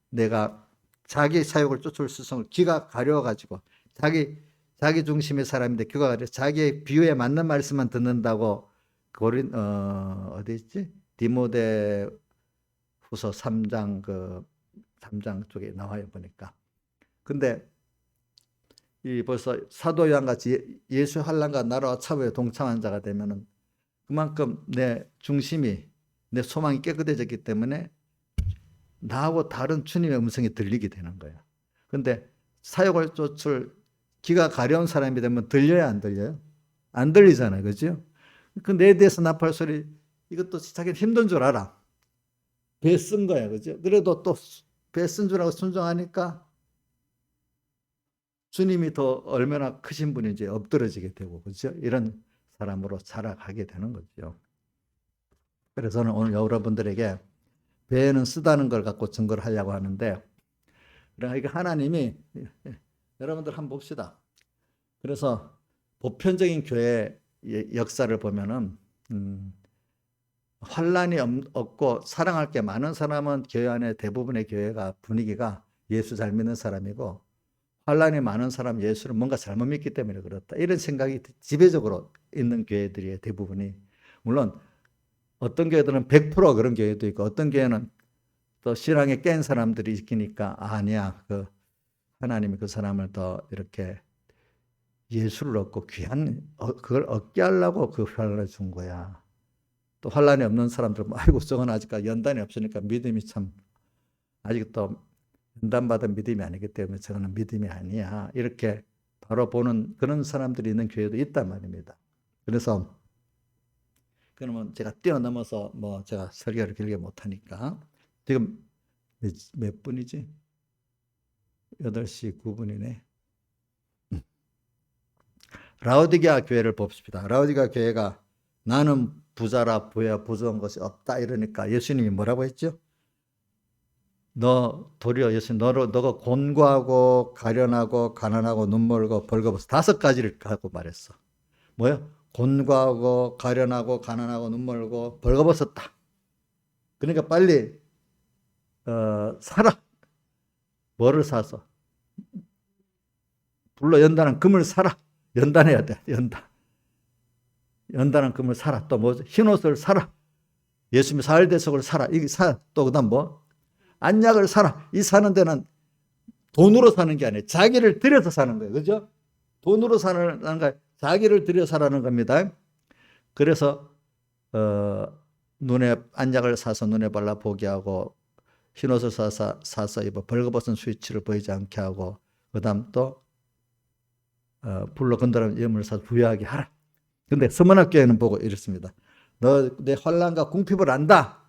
내가 자기 사욕을 쫓을 스승을 귀가 가려워가지고 자기 중심의 사람인데 귀가 가려 자기의 비유에 맞는 말씀만 듣는다고 어디 있지? 디모데 후서 3장 3장 쪽에 나와요 보니까. 근데 이 벌써 사도 요한같이 예수 환난과 나라와 차후에 동참한 자가 되면은 그만큼 내 중심이 내 소망이 깨끗해졌기 때문에 나하고 다른 주님의 음성이 들리게 되는 거예요. 근데 사역을 쫓을 귀가 가려운 사람이 되면 들려야 안 들려요? 안 들리잖아요. 그죠? 그 내 대해서 나팔 소리 이것도 자기는 힘든 줄 알아. 배 쓴 거야. 그죠? 그래도 또 배 쓴 줄 알고 순종하니까 주님이 더 얼마나 크신 분인지 엎드러지게 되고, 그죠? 이런 사람으로 살아가게 되는 거죠. 그래서 저는 오늘 여러분들에게 배는 쓰다는 걸 갖고 증거를 하려고 하는데, 그러니까 하나님이, 여러분들 한번 봅시다. 그래서 보편적인 교회 역사를 보면은, 환란이 없고 사랑할 게 많은 사람은 교회 안에 대부분의 교회가 분위기가 예수 잘 믿는 사람이고, 환란이 많은 사람 예수를 뭔가 잘못 믿기 때문에 그렇다. 이런 생각이 지배적으로 있는 교회들이 대부분이. 물론 어떤 교회들은 100% 그런 교회도 있고 어떤 교회는 또 신앙에 깬 사람들이 있으니까 아니야. 하나님이 그 사람을 더 이렇게 예수를 얻고 귀한 그걸 얻게 하려고 그 환란을 준 거야. 또 환란이 없는 사람들은 아이고 저건 아직까지 연단이 없으니까 믿음이 참 아직도 연단받은 믿음이 아니기 때문에 저거는 믿음이 아니야. 이렇게 바로 보는 그런 사람들이 있는 교회도 있단 말입니다. 그래서 그러면 제가 뛰어넘어서 제가 설교를 길게 못하니까 지금 몇 분이지? 8시 9분이네. 라오디게아 교회를 봅시다. 라오디게아 교회가 나는 부자라 부자한 것이 없다 이러니까 예수님이 뭐라고 했죠? 도리어 예수님 너가 곤고하고 가련하고 가난하고 눈멀고 벌거벗어 5가지를 갖고 말했어. 뭐요? 곤고하고 가련하고 가난하고 눈멀고 벌거벗었다. 그러니까 빨리 사라. 뭐를 사서? 불로 연단한 금을 사라. 연단해야 돼. 연단한 금을 사라. 또 뭐죠? 흰옷을 사라. 예수님의 사흘대속을 사라. 이게 또 그다음 뭐? 안약을 사라. 이 사는 데는 돈으로 사는 게 아니에요. 자기를 들여서 사는 거예요. 그죠? 돈으로 사는 거 자기를 들여 사라는 겁니다. 그래서 눈에 안약을 사서 눈에 발라 보게 하고 흰옷을 사서 입어 벌거벗은 수치를 보이지 않게 하고 그다음 또 불로 건드린 염을 사서 부유하게 하라. 근데 서문학 교회는 보고 이렇습니다. 너 내 환난과 궁핍을 안다.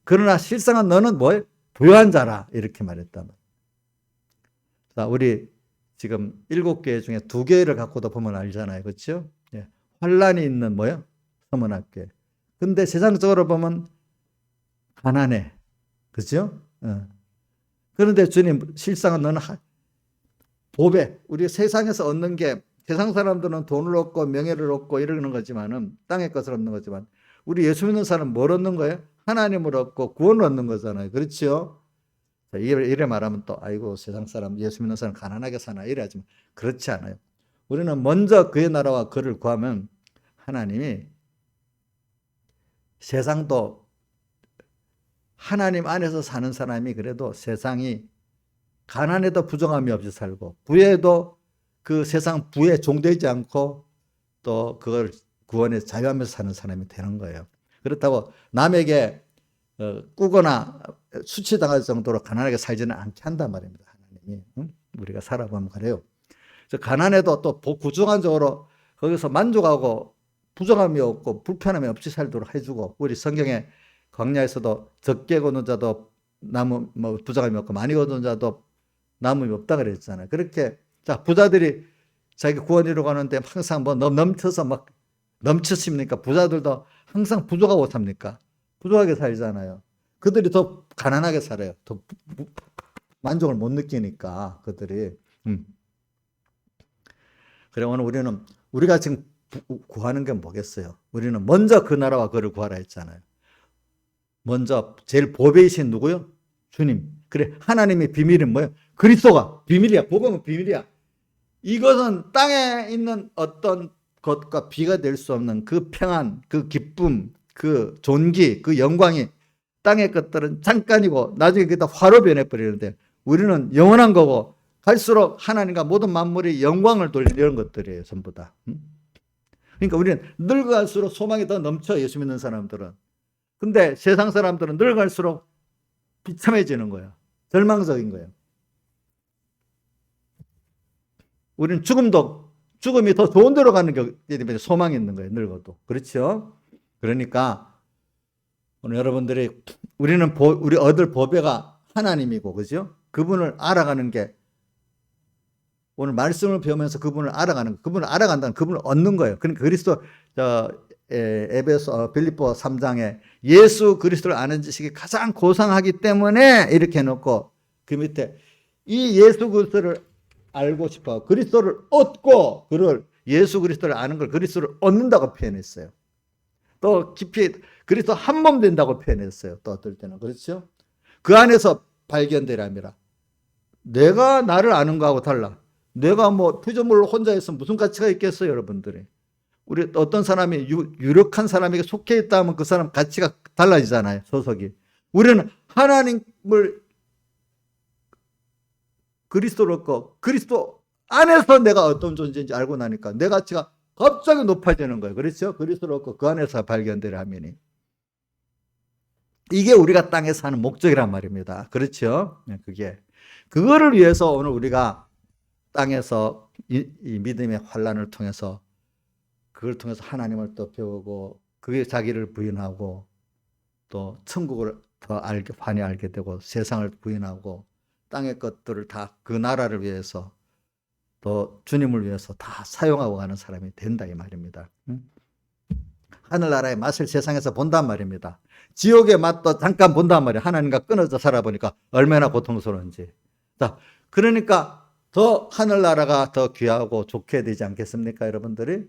그러나 실상은 너는 뭐예요? 부유한 자라. 이렇게 말했단 말이에요. 자, 우리 지금 7교회 중에 2교회를 갖고도 보면 알잖아요. 그렇죠? 예. 환란이 있는 뭐요? 서문학교에. 근데 세상적으로 보면 가난해. 그죠? 그런데 주님, 실상은 너는 보배, 우리 세상에서 얻는 게, 세상 사람들은 돈을 얻고 명예를 얻고 이러는 거지만은, 땅의 것을 얻는 거지만, 우리 예수 믿는 사람은 뭘 얻는 거예요? 하나님을 얻고 구원을 얻는 거잖아요. 그렇죠? 이래 말하면 또, 아이고, 세상 사람, 예수 믿는 사람 가난하게 사나, 이래 하지만, 그렇지 않아요. 우리는 먼저 그의 나라와 그를 구하면, 하나님이 세상도 하나님 안에서 사는 사람이 그래도 세상이 가난에도 부정함이 없이 살고 부에도 그 세상 부에 종되지 않고 또 그걸 구원에 자유하면서 사는 사람이 되는 거예요. 그렇다고 남에게 꾸거나 수치당할 정도로 가난하게 살지는 않게 한단 말입니다. 하나님이. 우리가 살아보면 그래요. 가난해도 또 부정한적으로 거기서 만족하고 부정함이 없고 불편함이 없이 살도록 해주고, 우리 성경에 광야에서도 적게 거둔 자도 남음 부정함이 없고 많이 거둔 자도 남음이 없다 그랬잖아요. 그렇게 자 부자들이 자기 구원 이루가는데 항상 뭐 넘쳐서 막 넘쳤습니까? 부자들도 항상 부족하고 삽니까? 부족하게 살잖아요. 그들이 더 가난하게 살아요. 더 만족을 못 느끼니까 그들이. 그래 오늘 우리가 지금 구하는 게 뭐겠어요? 우리는 먼저 그 나라와 그를 구하라 했잖아요. 먼저 제일 보배이신 누구요? 주님. 그래 하나님의 비밀은 뭐예요? 그리스도가 비밀이야. 복음은 비밀이야. 이것은 땅에 있는 어떤 것과 비가 될 수 없는 그 평안, 그 기쁨, 그 존귀, 그 영광이 땅의 것들은 잠깐이고 나중에 그게 다 화로 변해버리는데 우리는 영원한 거고 갈수록 하나님과 모든 만물이 영광을 돌리는 이런 것들이에요. 전부 다. 그러니까 우리는 늙어갈수록 소망이 더 넘쳐. 예수 믿는 사람들은. 근데 세상 사람들은 늙어갈수록 비참해지는 거예요. 절망적인 거예요. 우리는 죽음이 더 좋은 데로 가는 게 소망이 있는 거예요. 늙어도. 그렇죠? 그러니까 오늘 여러분들이 우리 얻을 보배가 하나님이고, 그죠? 그분을 알아가는 게 오늘 말씀을 배우면서 그분을 알아간다는 그분을 얻는 거예요. 그러니까 그리스도 빌립보 3장에 예수 그리스도를 아는 지식이 가장 고상하기 때문에 이렇게 해놓고 그 밑에 이 예수 그리스도를 알고 싶어 그리스도를 얻고 예수 그리스도를 아는 걸 그리스도를 얻는다고 표현했어요. 또 깊이 그리스도 한 몸 된다고 표현했어요. 또 어떨 때는. 그렇죠? 그 안에서 발견되랍니다. 내가 나를 아는 거하고 달라. 내가 뭐 피조물로 혼자 있으면 무슨 가치가 있겠어요, 여러분들이. 우리 어떤 사람이 유력한 사람에게 속해 있다 하면 그 사람 가치가 달라지잖아요, 소속이. 우리는 하나님을 그리스도로 얻고 그리스도 안에서 내가 어떤 존재인지 알고 나니까 내 가치가 갑자기 높아지는 거예요. 그렇죠? 그리스도로 얻고 그 안에서 발견되려 하면이. 이게 우리가 땅에 사는 목적이란 말입니다. 그렇죠? 그거를 위해서 오늘 우리가 땅에서 이 믿음의 환란을 통해서 그걸 통해서 하나님을 또 배우고 그게 자기를 부인하고 또 천국을 더 환히 알게 되고 세상을 부인하고 땅의 것들을 다 그 나라를 위해서 또 주님을 위해서 다 사용하고 가는 사람이 된다 이 말입니다. 하늘나라의 맛을 세상에서 본단 말입니다. 지옥의 맛도 잠깐 본단 말이에요. 하나님과 끊어져 살아보니까 얼마나 고통스러운지. 자, 그러니까 더 하늘나라가 더 귀하고 좋게 되지 않겠습니까, 여러분들이?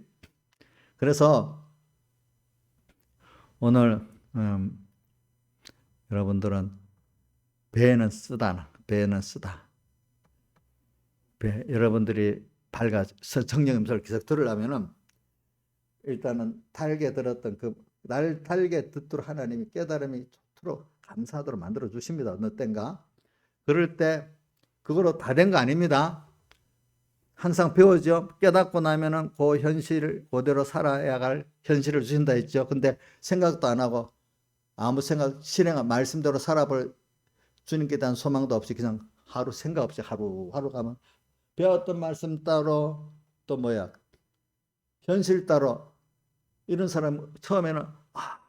그래서 오늘 여러분들은 배는 쓰다. 여러분들이 성령 음성을 계속 들으려면은 일단은 달게 들었던 달게 듣도록 하나님이 깨달음이 좋도록 감사하도록 만들어 주십니다. 어느 때인가. 그럴 때 그거로 다 된 거 아닙니다. 항상 배우죠. 깨닫고 나면은 그 현실을 그대로 살아야 할 현실을 주신다 했죠. 근데 생각도 안 하고 아무 말씀대로 살아볼 주님께 대한 소망도 없이 그냥 하루 생각 없이 하루 가면 배웠던 말씀 따로 또 현실 따로 이런 사람 처음에는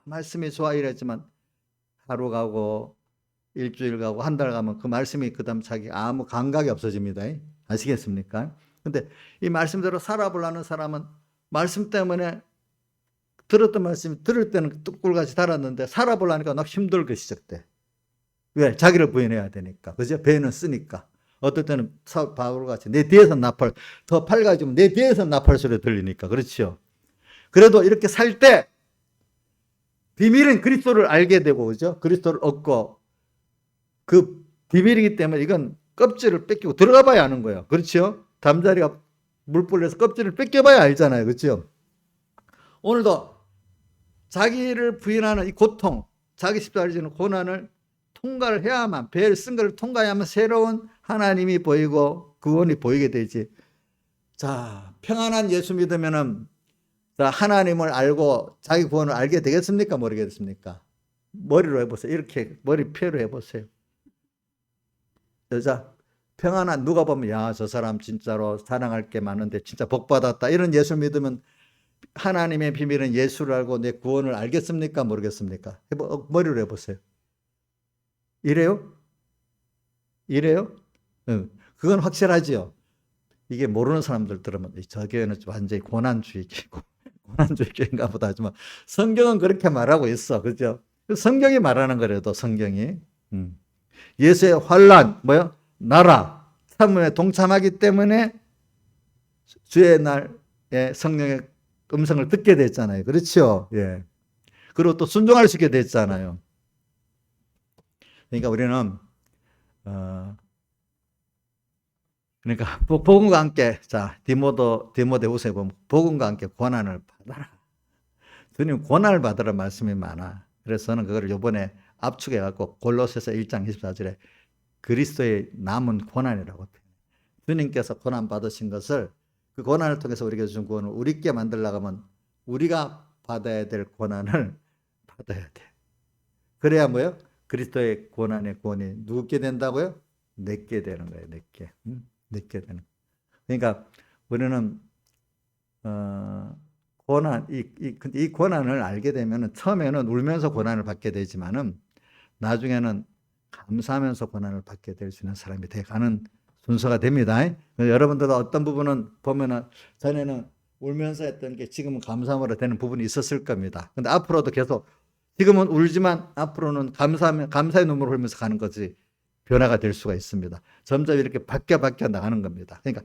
말씀이 좋아 이랬지만 하루 가고 일주일 가고 한 달 가면 그 말씀이 그다음 자기 아무 감각이 없어집니다. 아시겠습니까? 근데 이 말씀대로 살아보려는 사람은 말씀 때문에 들었던 말씀이 들을 때는 뚝불같이 달았는데 살아보려니까 막 힘들게 시작돼. 왜? 자기를 부인해야 되니까. 그죠? 배는 쓰니까. 어떨 때는 바울같이 내 뒤에서 나팔, 더 밝아지면 내 뒤에서 나팔 소리 들리니까. 그렇죠? 그래도 이렇게 살 때 비밀은 그리스도를 알게 되고, 그죠? 그리스도를 얻고 그 비밀이기 때문에 이건 껍질을 뺏기고 들어가 봐야 아는 거예요. 그렇죠? 잠자리가 물불에서 껍질을 뺏겨봐야 알잖아요. 그렇죠? 오늘도 자기를 부인하는 이 고통, 자기 십자가를 지는 고난을 통과를 해야만, 배를 쓴 걸 통과해야만 새로운 하나님이 보이고 구원이 보이게 되지. 자, 평안한 예수 믿으면은 하나님을 알고 자기 구원을 알게 되겠습니까? 모르겠습니까? 머리로 해보세요. 이렇게 머리표로 해보세요. 여자 평안한, 누가 보면 야, 저 사람 진짜로 사랑할 게 많은데 진짜 복 받았다, 이런 예수 믿으면 하나님의 비밀은 예수를 알고 내 구원을 알겠습니까? 모르겠습니까? 머리로 해보세요. 이래요? 이래요? 응. 그건 확실하지요. 이게 모르는 사람들 들으면 저 교회는 완전히 고난주의고 고난주의인가 보다 하지만 성경은 그렇게 말하고 있어. 그죠? 성경이 말하는 거래도 성경이. 예수의 환난, 뭐요? 나라, 참음에 동참하기 때문에 주의 날에 성령의 음성을 듣게 됐잖아요. 그렇죠? 예. 그리고 또 순종할 수 있게 됐잖아요. 그러니까 우리는 그러니까 복음과 함께, 자, 디모데후서에 보면 복음과 함께 고난을 받아라. 주님 고난을 받으라 말씀이 많아. 그래서 저는 그거를 이번에 압축해 갖고 골로새서 1장 24절에 그리스도의 남은 고난이라고 표현해요. 주님께서 고난 받으신 것을, 그 고난을 통해서 우리에게 준 구원을 우리께 만들려고 하면 우리가 받아야 될 고난을 받아야 돼. 그래야 뭐요? 그리스도의 고난의 구원이 누구께 된다고요? 내게 되는 거예요. 내게. 내게 되는. 그러니까 우리는 고난, 이 고난을 알게 되면 처음에는 울면서 고난을 받게 되지만은 나중에는 감사하면서 고난을 받게 될 수 있는 사람이 돼가는 순서가 됩니다. 여러분들도 어떤 부분은 보면은 전에는 울면서 했던 게 지금은 감사함으로 되는 부분이 있었을 겁니다. 근데 앞으로도 계속, 지금은 울지만 앞으로는 감사의 눈물을 흘리면서 가는 것이 변화가 될 수가 있습니다. 점점 이렇게 바뀌어 나가는 겁니다. 그러니까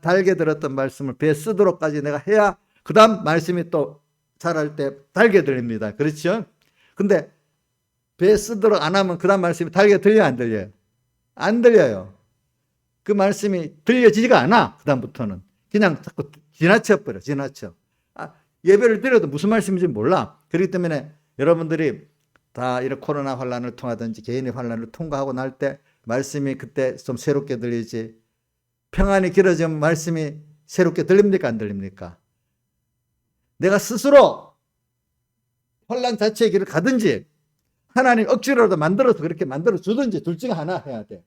달게 들었던 말씀을 배에 쓰도록까지 내가 해야 그 다음 말씀이 또 자랄 때 달게 들립니다. 그렇죠? 근데 배에 쓰도록 안 하면 그 다음 말씀이 달게 들려요? 안 들려요? 안 들려요. 그 말씀이 들려지지가 않아. 그 다음부터는 그냥 자꾸 지나쳐버려. 예배를 드려도 무슨 말씀인지 몰라. 그렇기 때문에 여러분들이 다 이런 코로나 환란을 통하든지 개인의 환란을 통과하고 날 때 말씀이 그때 좀 새롭게 들리지, 평안이 길어지면 말씀이 새롭게 들립니까? 안 들립니까? 내가 스스로 환란 자체의 길을 가든지 하나님 억지로라도 만들어서 그렇게 만들어 주든지 둘 중에 하나 해야 돼.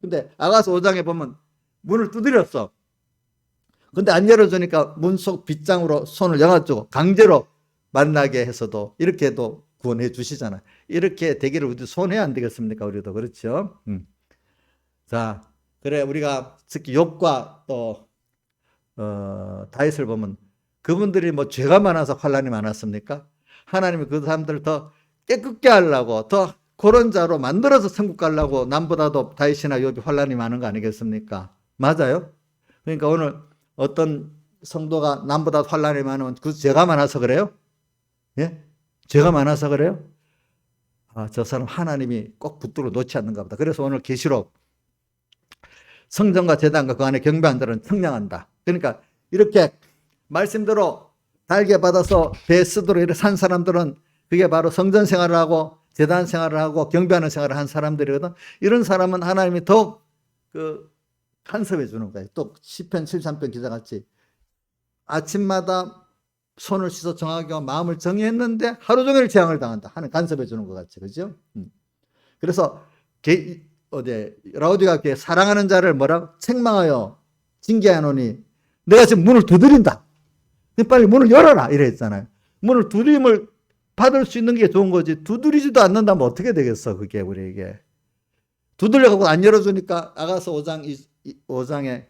근데 아가서 5장에 보면 문을 두드렸어. 근데 안 열어주니까 문 속 빗장으로 손을 영화주고 강제로 만나게 해서도 이렇게도 구원해 주시잖아요. 이렇게 되기를 우리도 손해야 안 되겠습니까? 우리도. 그렇죠? 자, 그래, 우리가 특히 욥과 또 다윗을 보면 그분들이 뭐 죄가 많아서 환란이 많았습니까? 하나님이 그 사람들을 더 깨끗게 하려고, 더 그런 자로 만들어서 천국 가려고 남보다도 다윗이나 욥이 환란이 많은 거 아니겠습니까? 맞아요? 그러니까 오늘 어떤 성도가 남보다 환란이 많으면 그 죄가 많아서 그래요? 예? 죄가 많아서 그래요? 아, 저 사람 하나님이 꼭 붙들어 놓지 않는가 보다. 그래서 오늘 계시록 성전과 제단과 그 안에 경배한 자는 청량한다. 그러니까 이렇게 말씀대로 달게 받아서 배 쓰도록 이렇게 산 사람들은 그게 바로 성전 생활을 하고 제단 생활을 하고 경배하는 생활을 한 사람들이거든. 이런 사람은 하나님이 더욱 간섭해 주는 거예요. 또 시편 73편 기자같이 아침마다 손을 씻어 정하게 하고 마음을 정했는데 하루 종일 재앙을 당한다 하는, 간섭해 주는 것 같이. 그죠? 그래서 라우디가 사랑하는 자를 뭐라고? 책망하여 징계하노니 내가 지금 문을 두드린다. 빨리 문을 열어라. 이래 했잖아요. 문을 두드림을 받을 수 있는 게 좋은 거지. 두드리지도 않는다면 어떻게 되겠어, 그게 우리에게. 두드려갖고 안 열어주니까 아가서 5장에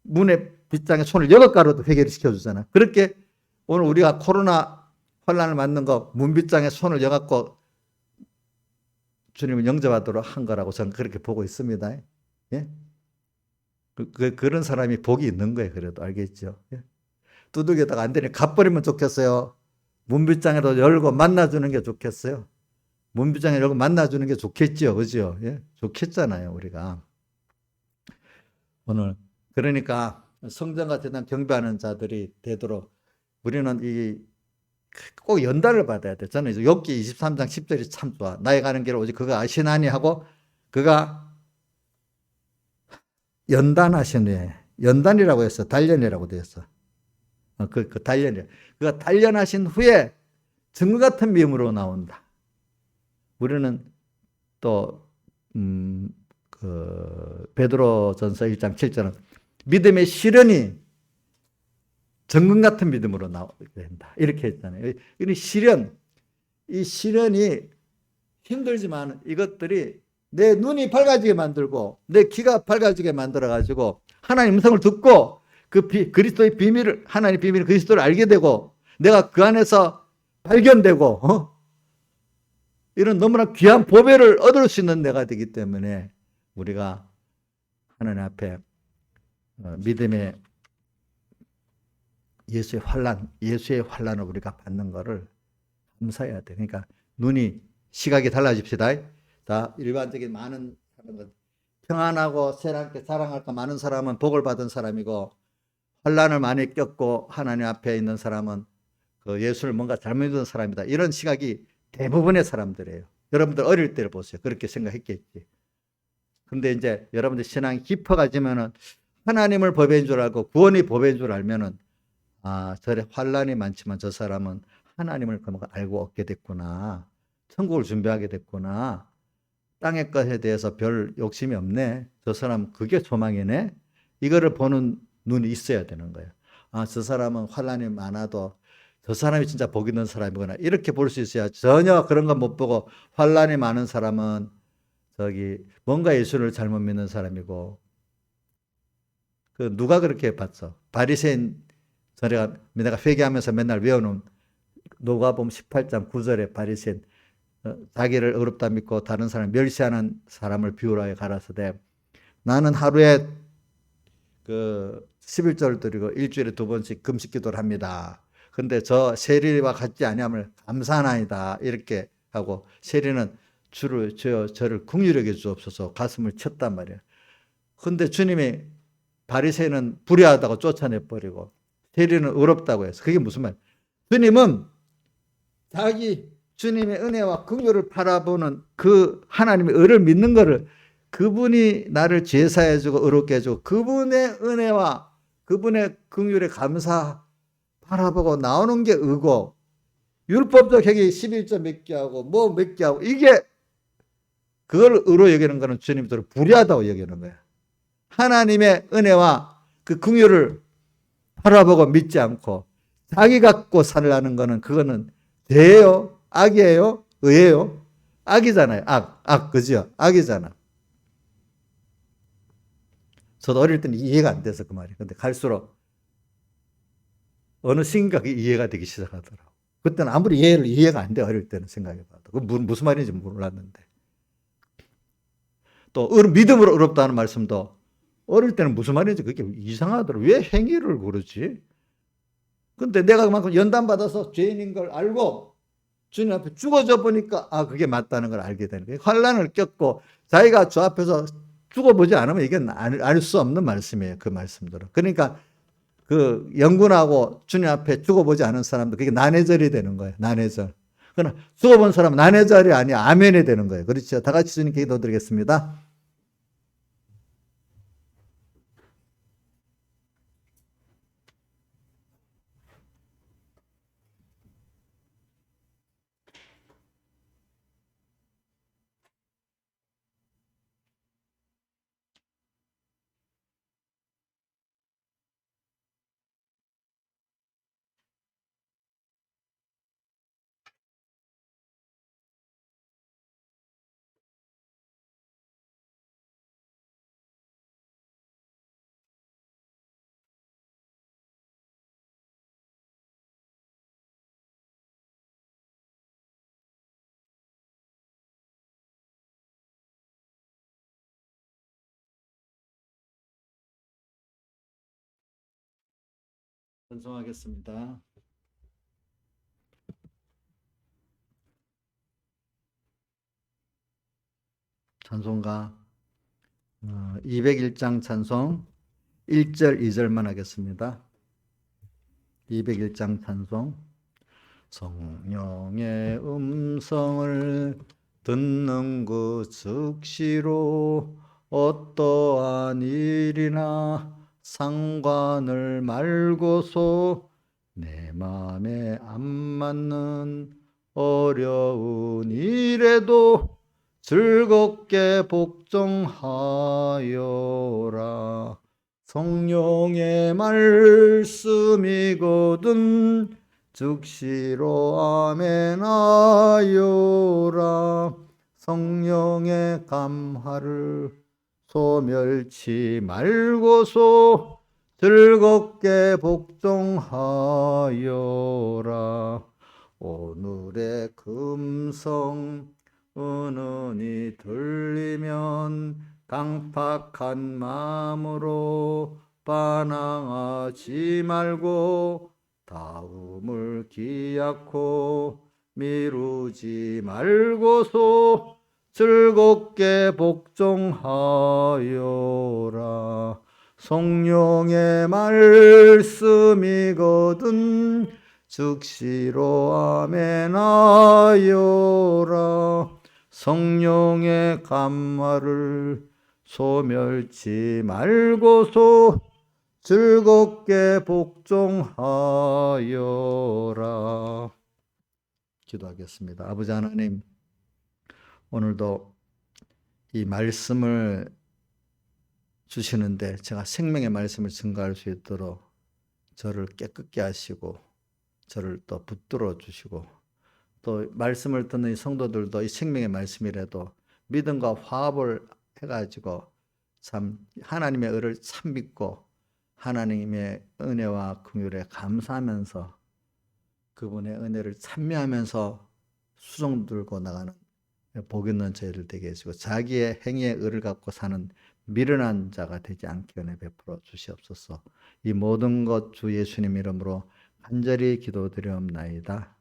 문에 빗장에 손을 8가루도 회개를 시켜주잖아. 그렇게 오늘 우리가 코로나 환란을 맞는 거 문빗장에 손을 여갖고 주님을 영접하도록 한 거라고 저는 그렇게 보고 있습니다. 예? 그런 사람이 복이 있는 거예요. 그래도 알겠죠? 예? 두들겨다가 안 되니 갚버리면 좋겠어요. 문빗장에도 열고 만나주는 게 좋겠어요. 문빗장에 열고 만나주는 게 좋겠죠. 그죠? 예? 좋겠잖아요. 우리가. 오늘. 그러니까 성전 같은 데 경배하는 자들이 되도록 우리는 꼭 연단을 받아야 돼. 저는 욥기 23장 10절이 참 좋아. 나의 가는 길을 오직 그가 아시나니 하고 그가 연단하신 후에 연단이라고 했어. 단련이라고 되었어. 그 단련이. 그가 단련하신 후에 증거 같은 미움으로 나온다. 우리는 또 베드로전서 1장 7절은 믿음의 시련이 정금 같은 믿음으로 나오게 된다. 이렇게 했잖아요. 이 시련이 힘들지만 이것들이 내 눈이 밝아지게 만들고 내 귀가 밝아지게 만들어가지고 하나님 음성을 듣고 그리스도의 비밀을, 하나님의 비밀을 그리스도를 알게 되고 내가 그 안에서 발견되고 이런 너무나 귀한 보배를 얻을 수 있는 내가 되기 때문에 우리가 하나님 앞에 믿음의 예수의 환란을 우리가 받는 것을 감사해야 돼. 그러니까 시각이 달라집시다. 자, 일반적인 많은 사람은 평안하고 세상께 자랑할까 많은 사람은 복을 받은 사람이고 환란을 많이 겪고 하나님 앞에 있는 사람은 그 예수를 뭔가 잘못 믿은 사람이다. 이런 시각이 대부분의 사람들이에요. 여러분들 어릴 때를 보세요. 그렇게 생각했겠지. 근데 이제 여러분들 신앙이 깊어가지면은 하나님을 법인 줄 알고 구원이 법인 줄 알면은 저래 환란이 많지만 저 사람은 하나님을 알고 얻게 됐구나. 천국을 준비하게 됐구나. 땅의 것에 대해서 별 욕심이 없네. 저 사람 그게 소망이네. 이거를 보는 눈이 있어야 되는 거예요. 저 사람은 환란이 많아도 저 사람이 진짜 복 있는 사람이구나. 이렇게 볼 수 있어야 전혀 그런 건 못 보고 환란이 많은 사람은 뭔가 예수를 잘못 믿는 사람이고 누가 그렇게 봤어? 바리새인 내가 회개하면서 맨날 외우는 누가복음 18장 9절에 바리새인 자기를 어렵다 믿고 다른 사람 멸시하는 사람을 비유하여 가라사대 나는 하루에 11절 드리고 일주일에 2번씩 금식 기도를 합니다. 근데 저 세리와 같지 아니함을 감사하나이다. 이렇게 하고 세리는 저를 긍휼히 여겨 주옵소서 가슴을 쳤단 말이에요. 근데 주님이 바리새인은 불의하다고 쫓아내버리고 세리는 의롭다고 해서 그게 무슨 말이에요? 주님은 주님의 은혜와 긍휼을 바라보는 그 하나님의 의를 믿는 거를 그분이 나를 제사해주고 의롭게 해주고 그분의 은혜와 그분의 긍휼에 감사 바라보고 나오는 게 의고 율법적 행위 11조 몇 개 하고 뭐 몇 개 하고 이게 그걸 의로 여기는 거는 주님들은 불의하다고 여기는 거예요. 하나님의 은혜와 그 긍휼을 바라보고 믿지 않고 자기 갖고 살라는 거는 그거는 죄예요? 악이에요? 의예요? 악이잖아요. 그죠? 악이잖아. 저도 어릴 때는 이해가 안 돼서 그 말이. 근데 갈수록 어느 순간 그게 이해가 되기 시작하더라고. 그때는 아무리 이해가 안 돼. 어릴 때는 생각해봐도. 그 무슨 말인지 몰랐는데. 또 믿음으로 어렵다는 말씀도 어릴 때는 무슨 말인지 그게 이상하더라고. 왜 행위를 그러지? 근데 내가 그만큼 연단받아서 죄인인 걸 알고 주님 앞에 죽어져 보니까 그게 맞다는 걸 알게 되는 거예요. 환란을 겪고 자기가 저 앞에서 죽어보지 않으면 이게 알 수 없는 말씀이에요. 그 말씀들은. 그러니까 그 영군하고 주님 앞에 죽어보지 않은 사람도 그게 난해절이 되는 거예요. 난해절. 그러나 죽어본 사람은 난해절이 아니야. 아멘이 되는 거예요. 그렇죠? 다 같이 주님께 기도드리겠습니다. 찬송하겠습니다. 찬송가 201장 찬송 1절 2절만 하겠습니다. 201장 찬송. 성령의 음성을 듣는 그 즉시로 어떠한 일이나 상관을 말고서 내 마음에 안 맞는 어려운 일에도 즐겁게 복종하여라. 성령의 말씀이거든 즉시로 아멘하여라. 성령의 감화를 소멸치 말고서 즐겁게 복종하여라. 오늘의 금성 은은히 들리면 강팍한 마음으로 반항하지 말고 다음을 기약코 미루지 말고서 즐겁게 복종하여라. 성령의 말씀이거든 즉시로 아멘하여라. 성령의 감화를 소멸치 말고서 즐겁게 복종하여라. 기도하겠습니다. 아버지 하나님, 오늘도 이 말씀을 주시는데 제가 생명의 말씀을 증거할 수 있도록 저를 깨끗게 하시고 저를 또 붙들어 주시고 또 말씀을 듣는 이 성도들도 이 생명의 말씀이라도 믿음과 화합을 해가지고 참 하나님의 의를 참 믿고 하나님의 은혜와 긍휼에 감사하면서 그분의 은혜를 찬미하면서 수종 들고 나가는 복 있는 저희들 되게 해주시고 자기의 행위의 의를 갖고 사는 미련한 자가 되지 않게 은혜 베풀어 주시옵소서. 이 모든 것 주 예수님 이름으로 간절히 기도드리옵나이다.